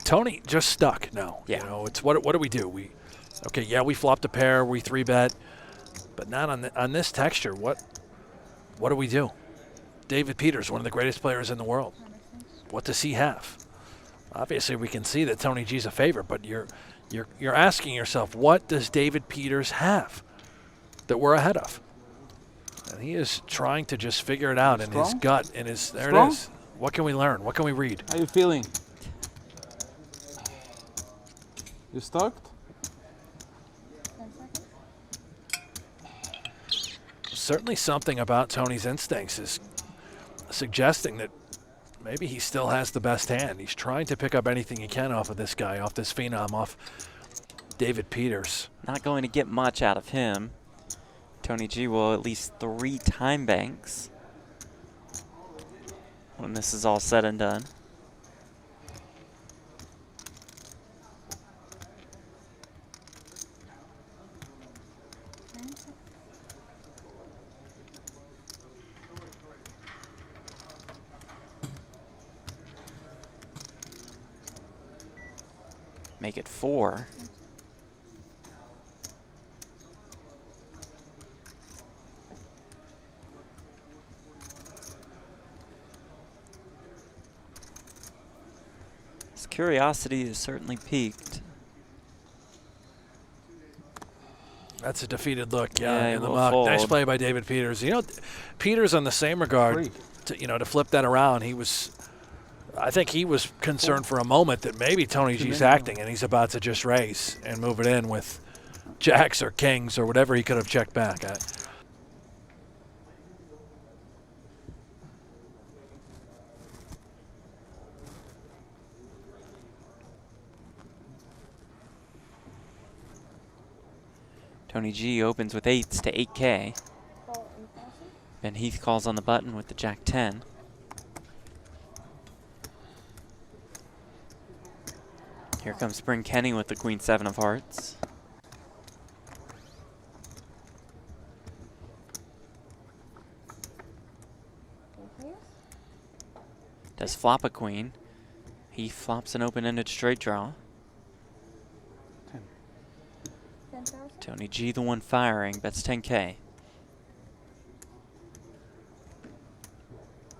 Tony just stuck now. Yeah. You know, it's what do we do? Okay, yeah, we flopped a pair, we 3-bet, but not on this texture. What do we do? David Peters, one of the greatest players in the world. What does he have? Obviously, we can see that Tony G's a favorite, but you're asking yourself, what does David Peters have that we're ahead of? And he is trying to just figure it out in his gut, in his there it is. What can we learn? What can we read? How you feeling? You stoked? 10 seconds. Certainly something about Tony's instincts is suggesting that maybe he still has the best hand. He's trying to pick up anything he can off of this guy, off this phenom, off David Peters. Not going to get much out of him. Tony G will at least 3 time banks when this is all said and done. make it 4. His curiosity is certainly piqued. That's a defeated look, Yeah, in the will muck. Nice fold. play by David Peters. You know, Peters on the same regard, to flip that around, I think he was concerned for a moment that maybe Tony G's acting and he's about to just raise and move it in with jacks or kings or whatever he could have checked back at. Tony G opens with 8s to 8K. Call 8,000. Ben Heath calls on the button with the Jack 10. Here comes Spring Kenny with the Queen 7 of Hearts. Does flop a queen. He flops an open-ended straight draw. 10,000. Tony G, the one firing, bets 10K.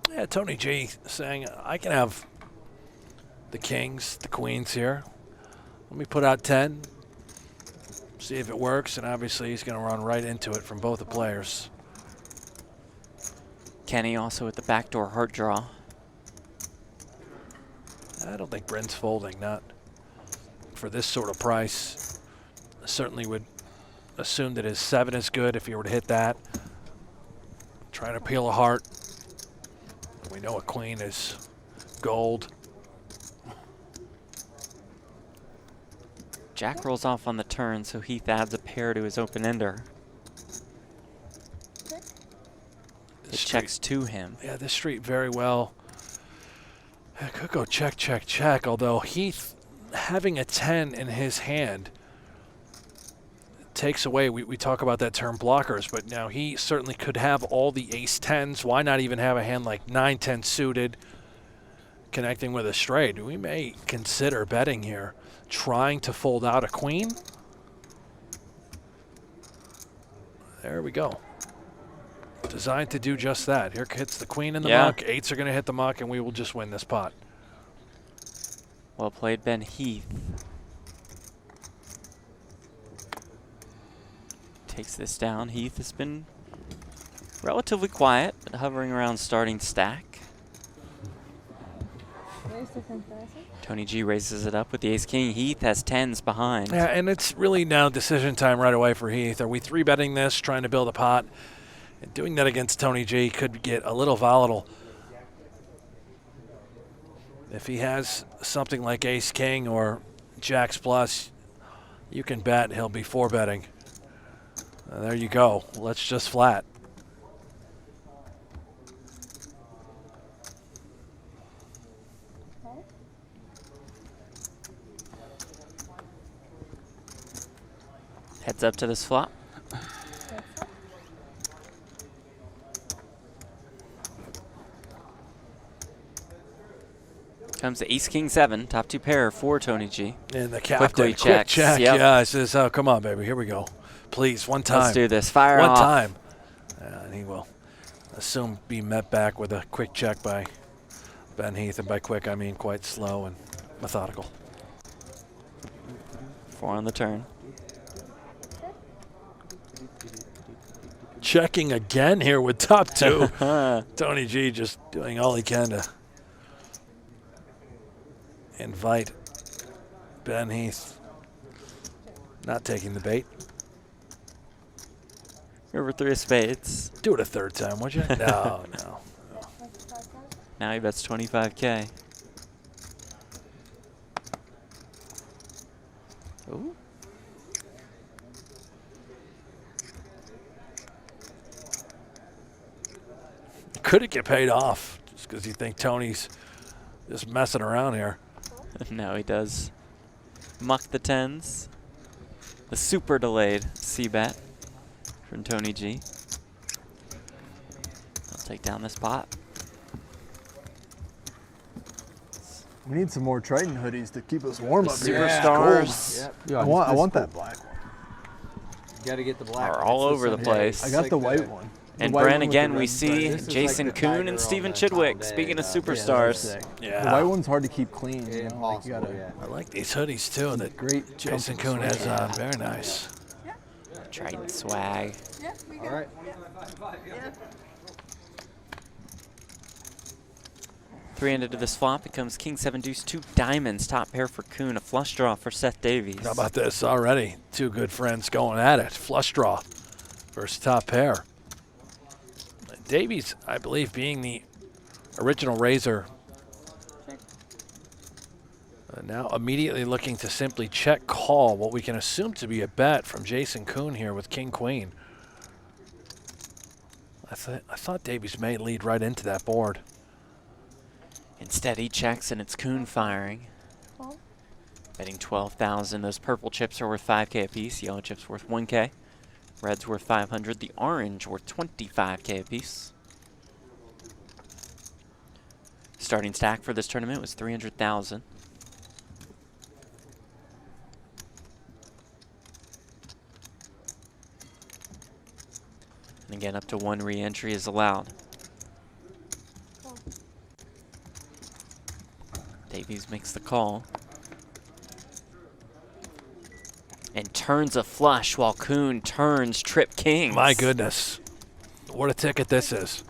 Yeah, Tony G saying, I can have the kings, the queens here. Let me put out 10, see if it works, and obviously he's going to run right into it from both the players. Kenny also with the backdoor heart draw. I don't think Bryn's folding, not for this sort of price. Certainly would assume that his 7 is good if he were to hit that. Trying to peel a heart. We know a queen is gold. Jack rolls off on the turn, so Heath adds a pair to his open-ender. It checks to him. Yeah, this street very well. It could go check, check, check, although Heath having a 10 in his hand takes away, we talk about that term blockers, but now he certainly could have all the ace 10s. Why not even have a hand like 9-10 suited connecting with a straight? We may consider betting here, trying to fold out a queen. There we go. Designed to do just that. Here hits the queen in the muck. 8s are going to hit the muck, and we will just win this pot. Well played, Ben Heath. Takes this down. Heath has been relatively quiet, but hovering around starting stack. Where's the 10,000? Tony G raises it up with the ace-king. Heath has 10s behind. Yeah, and it's really now decision time right away for Heath. Are we 3-betting this, trying to build a pot? And doing that against Tony G could get a little volatile. If he has something like ace-king or jacks plus, you can bet he'll be 4-betting. There you go. Let's just flat. Okay. Heads up to this flop. That's it. Comes the ace-king 7, top 2 pair for Tony G. And the captain, Quickly quick checks. check. Yep. Yeah, it says, oh, come on, baby. Here we go. Please, one time. Let's do this. Fire One off. time. And he will assume be met back with a quick check by Ben Heath. And by quick, I mean quite slow and methodical. 4 on the turn. Checking again here with top 2. Tony G just doing all he can to invite Ben Heath. Not taking the bait. Over 3 of spades. Do it a third time, would you? No, no. What's 5,000? Now he bets 25K. Ooh. Could it get paid off just because you think Tony's just messing around here? No, he does. Muck the 10s. The super delayed C-bet from Tony G. I'll take down this pot. We need some more Triton hoodies to keep us warm up here. Superstars Yep. Yeah, I want that black one. You gotta get the black are one. all It's over the one. place. I got like the white the- one. And The white Brent, one with the again, we red see stripe. This is Jason like the Kuhn tiger and on Steven the Chidwick. final Speaking day, of yeah, That's superstars. sick. Yeah. The white one's hard to keep clean. You know? Like, you Impossible, gotta, yeah. I like these hoodies too that Great Jason comfort Kuhn has sweater. on. Very nice. Triton swag. Yeah, we All got right. Yeah. 3-handed to this flop becomes King 7 Deuce 2 diamonds. Top pair for Kuhn. A flush draw for Seth Davies. How about this already? Two good friends going at it. Flush draw versus top pair. Davies, I believe, being the original raiser, now immediately looking to simply check call what we can assume to be a bet from Jason Kuhn here with King Queen. I thought Davies may lead right into that board. Instead, he checks and it's Kuhn firing. Call. Betting 12,000. Those purple chips are worth 5K apiece. Yellow chips worth 1K. Red's worth 500. The orange worth 25K apiece. Starting stack for this tournament was 300,000. And again, up to 1 re-entry is allowed. Davies makes the call. And turns a flush while Kuhn turns trip kings. My goodness. What a ticket this is.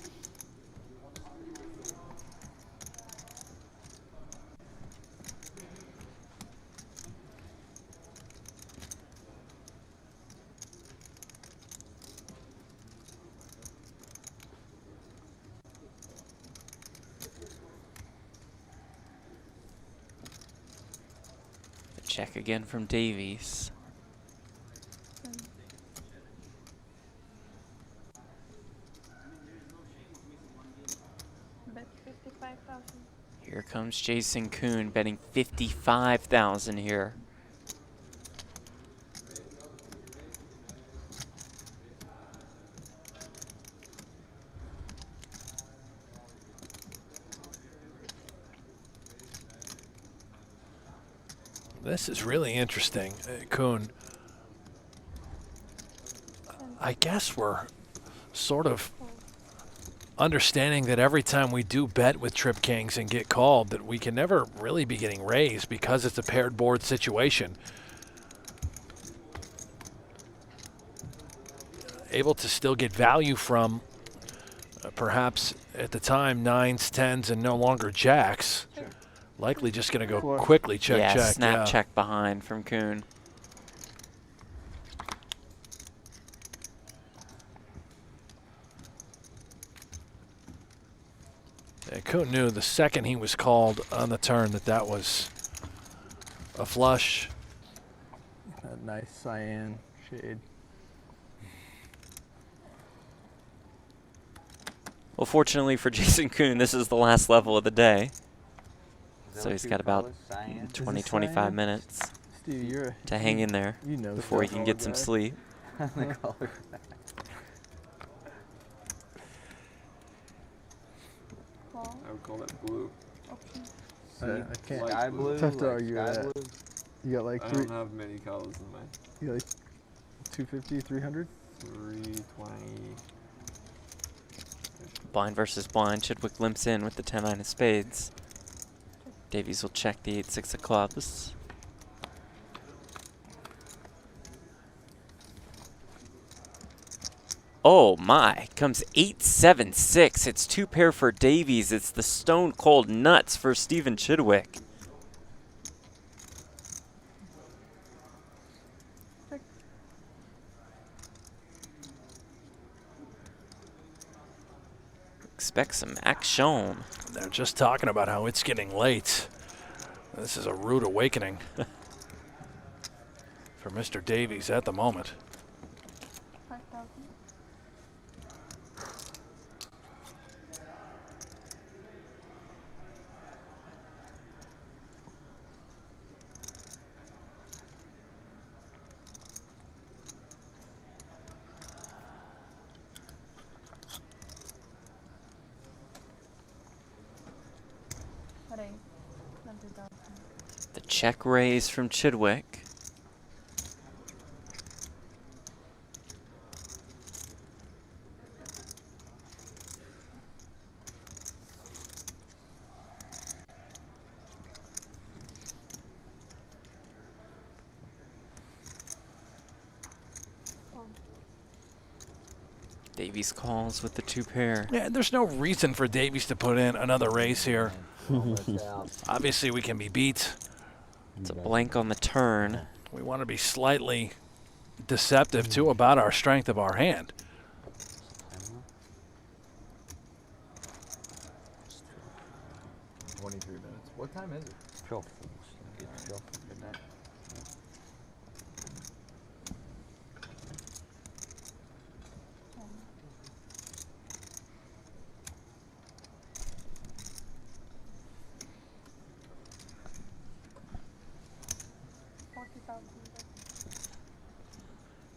Check again from Davies. Bet 55,000. Here comes Jason Kuhn betting 55,000 here. This is really interesting, Kuhn. I guess we're sort of understanding that every time we do bet with trip kings and get called, that we can never really be getting raised because it's a paired board situation. Able to still get value from perhaps at the time 9s, 10s, and no longer jacks. Likely just going to go quickly check, Yeah, check. snap check behind from Kuhn. Yeah, Kuhn knew the second he was called on the turn that was a flush. That nice cyan shade. Well, fortunately for Jason Kuhn, this is the last level of the day. So he's got about 20, 25 minutes Steve, you're to hang in there you know before he stuff, can all get some guy. sleep. The color. Call. I would call that blue. Option. I can't. Light Sky blue. blue. Tough to like argue sky with that. blue. You got like I three. don't have many colors in mine. You got like 250, 300. 320. Blind versus blind. Chidwick limps in with the 10-9 of spades. Davies will check the 8-6 of clubs. Oh my, comes 8-7-6. It's 2 pair for Davies. It's the stone cold nuts for Steven Chidwick. Expect some action. They're just talking about how it's getting late. This is a rude awakening for Mr. Davies at the moment. 5,000. Peraí. Não, Check raise from Chidwick. Davies calls with the 2 pair. Yeah, there's no reason for Davies to put in another raise here. Obviously, we can be beat. It's a blank on the turn. We want to be slightly deceptive, too, about our strength of our hand. What time is it? 12.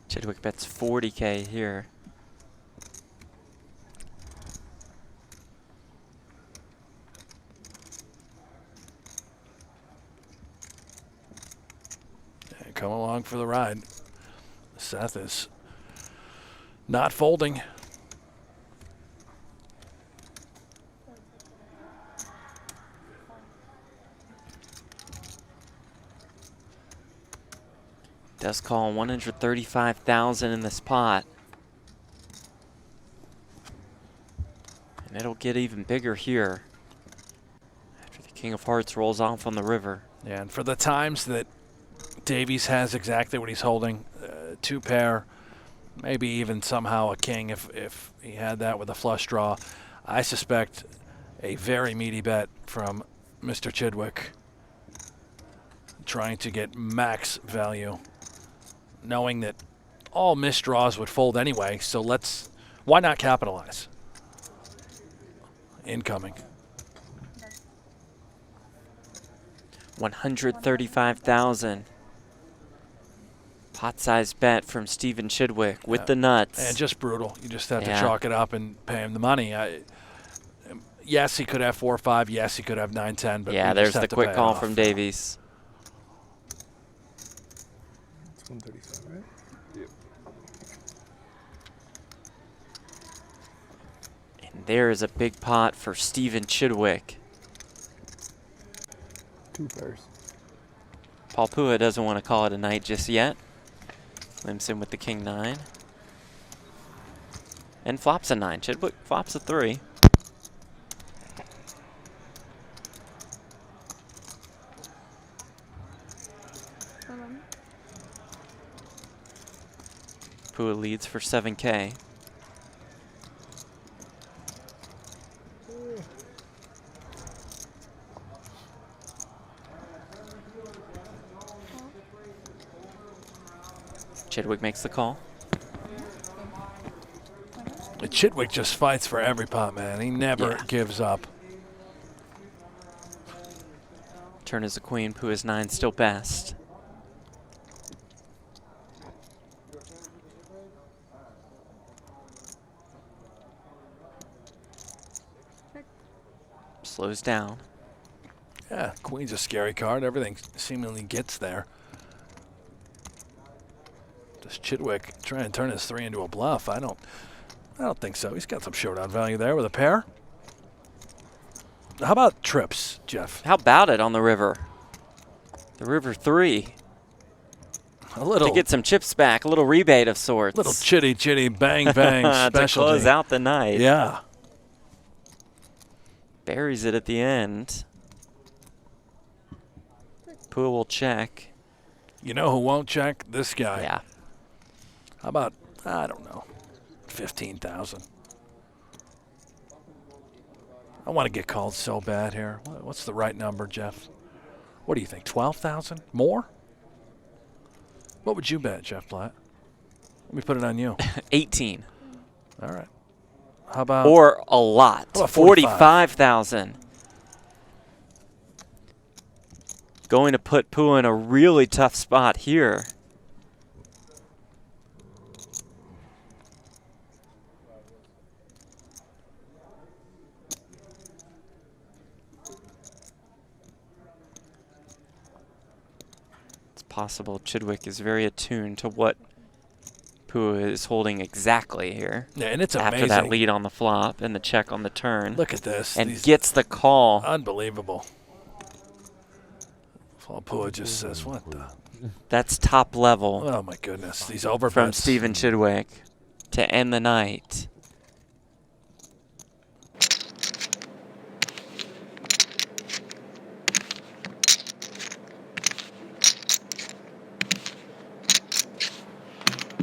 Chidwick bets 40K here. And come along for the ride. Seth is not folding. Does call 135,000 in this pot. And it'll get even bigger here after the King of Hearts rolls off on the river. Yeah, and for the times that Davies has exactly what he's holding, 2 pair, maybe even somehow a king if he had that with a flush draw, I suspect a very meaty bet from Mr. Chidwick, trying to get max value, knowing that all missed draws would fold anyway, so why not capitalize? Incoming. 135,000. Pot-sized bet from Stephen Chidwick with the nuts. And just brutal. You just have to chalk it up and pay him the money. Yes, he could have 4-5. Yes, he could have 9-10. But yeah, there's the quick call from Davies. It's 135, right? Yep. And there is a big pot for Stephen Chidwick. 2 pairs. Paul Pua doesn't want to call it a night just yet. Limps in with the King 9. And flops a 9. Chidwick flops a 3. Pua leads for 7K. Chidwick makes the call. Chidwick just fights for every pot, man. He never gives up. Turn is a queen. Pua's 9 still best. Slows down. Yeah, queen's a scary card. Everything seemingly gets there. Does Chidwick try and turn his 3 into a bluff? I don't think so. He's got some showdown value there with a pair. How about trips, Jeff? How about it on the river? The river 3. A little to get some chips back, a little rebate of sorts. Little chitty bang bang to close out the night. Yeah. Buries it at the end. Pua will check. You know who won't check? This guy. Yeah. How about, I don't know, 15,000. I want to get called so bad here. What's the right number, Jeff? What do you think, 12,000? More? What would you bet, Jeff Platt? Let me put it on you. 18. All right. How about? Or a lot. How about 45,000. Going to put Pua in a really tough spot here. possible. Chidwick is very attuned to what Pua is holding exactly here. Yeah, and it's after amazing. that lead on the flop and the check on the turn. Look at this. And gets the call. Unbelievable. Pua just says, what the? That's top level. Oh, my goodness. These overbets. From Stephen Chidwick to end the night.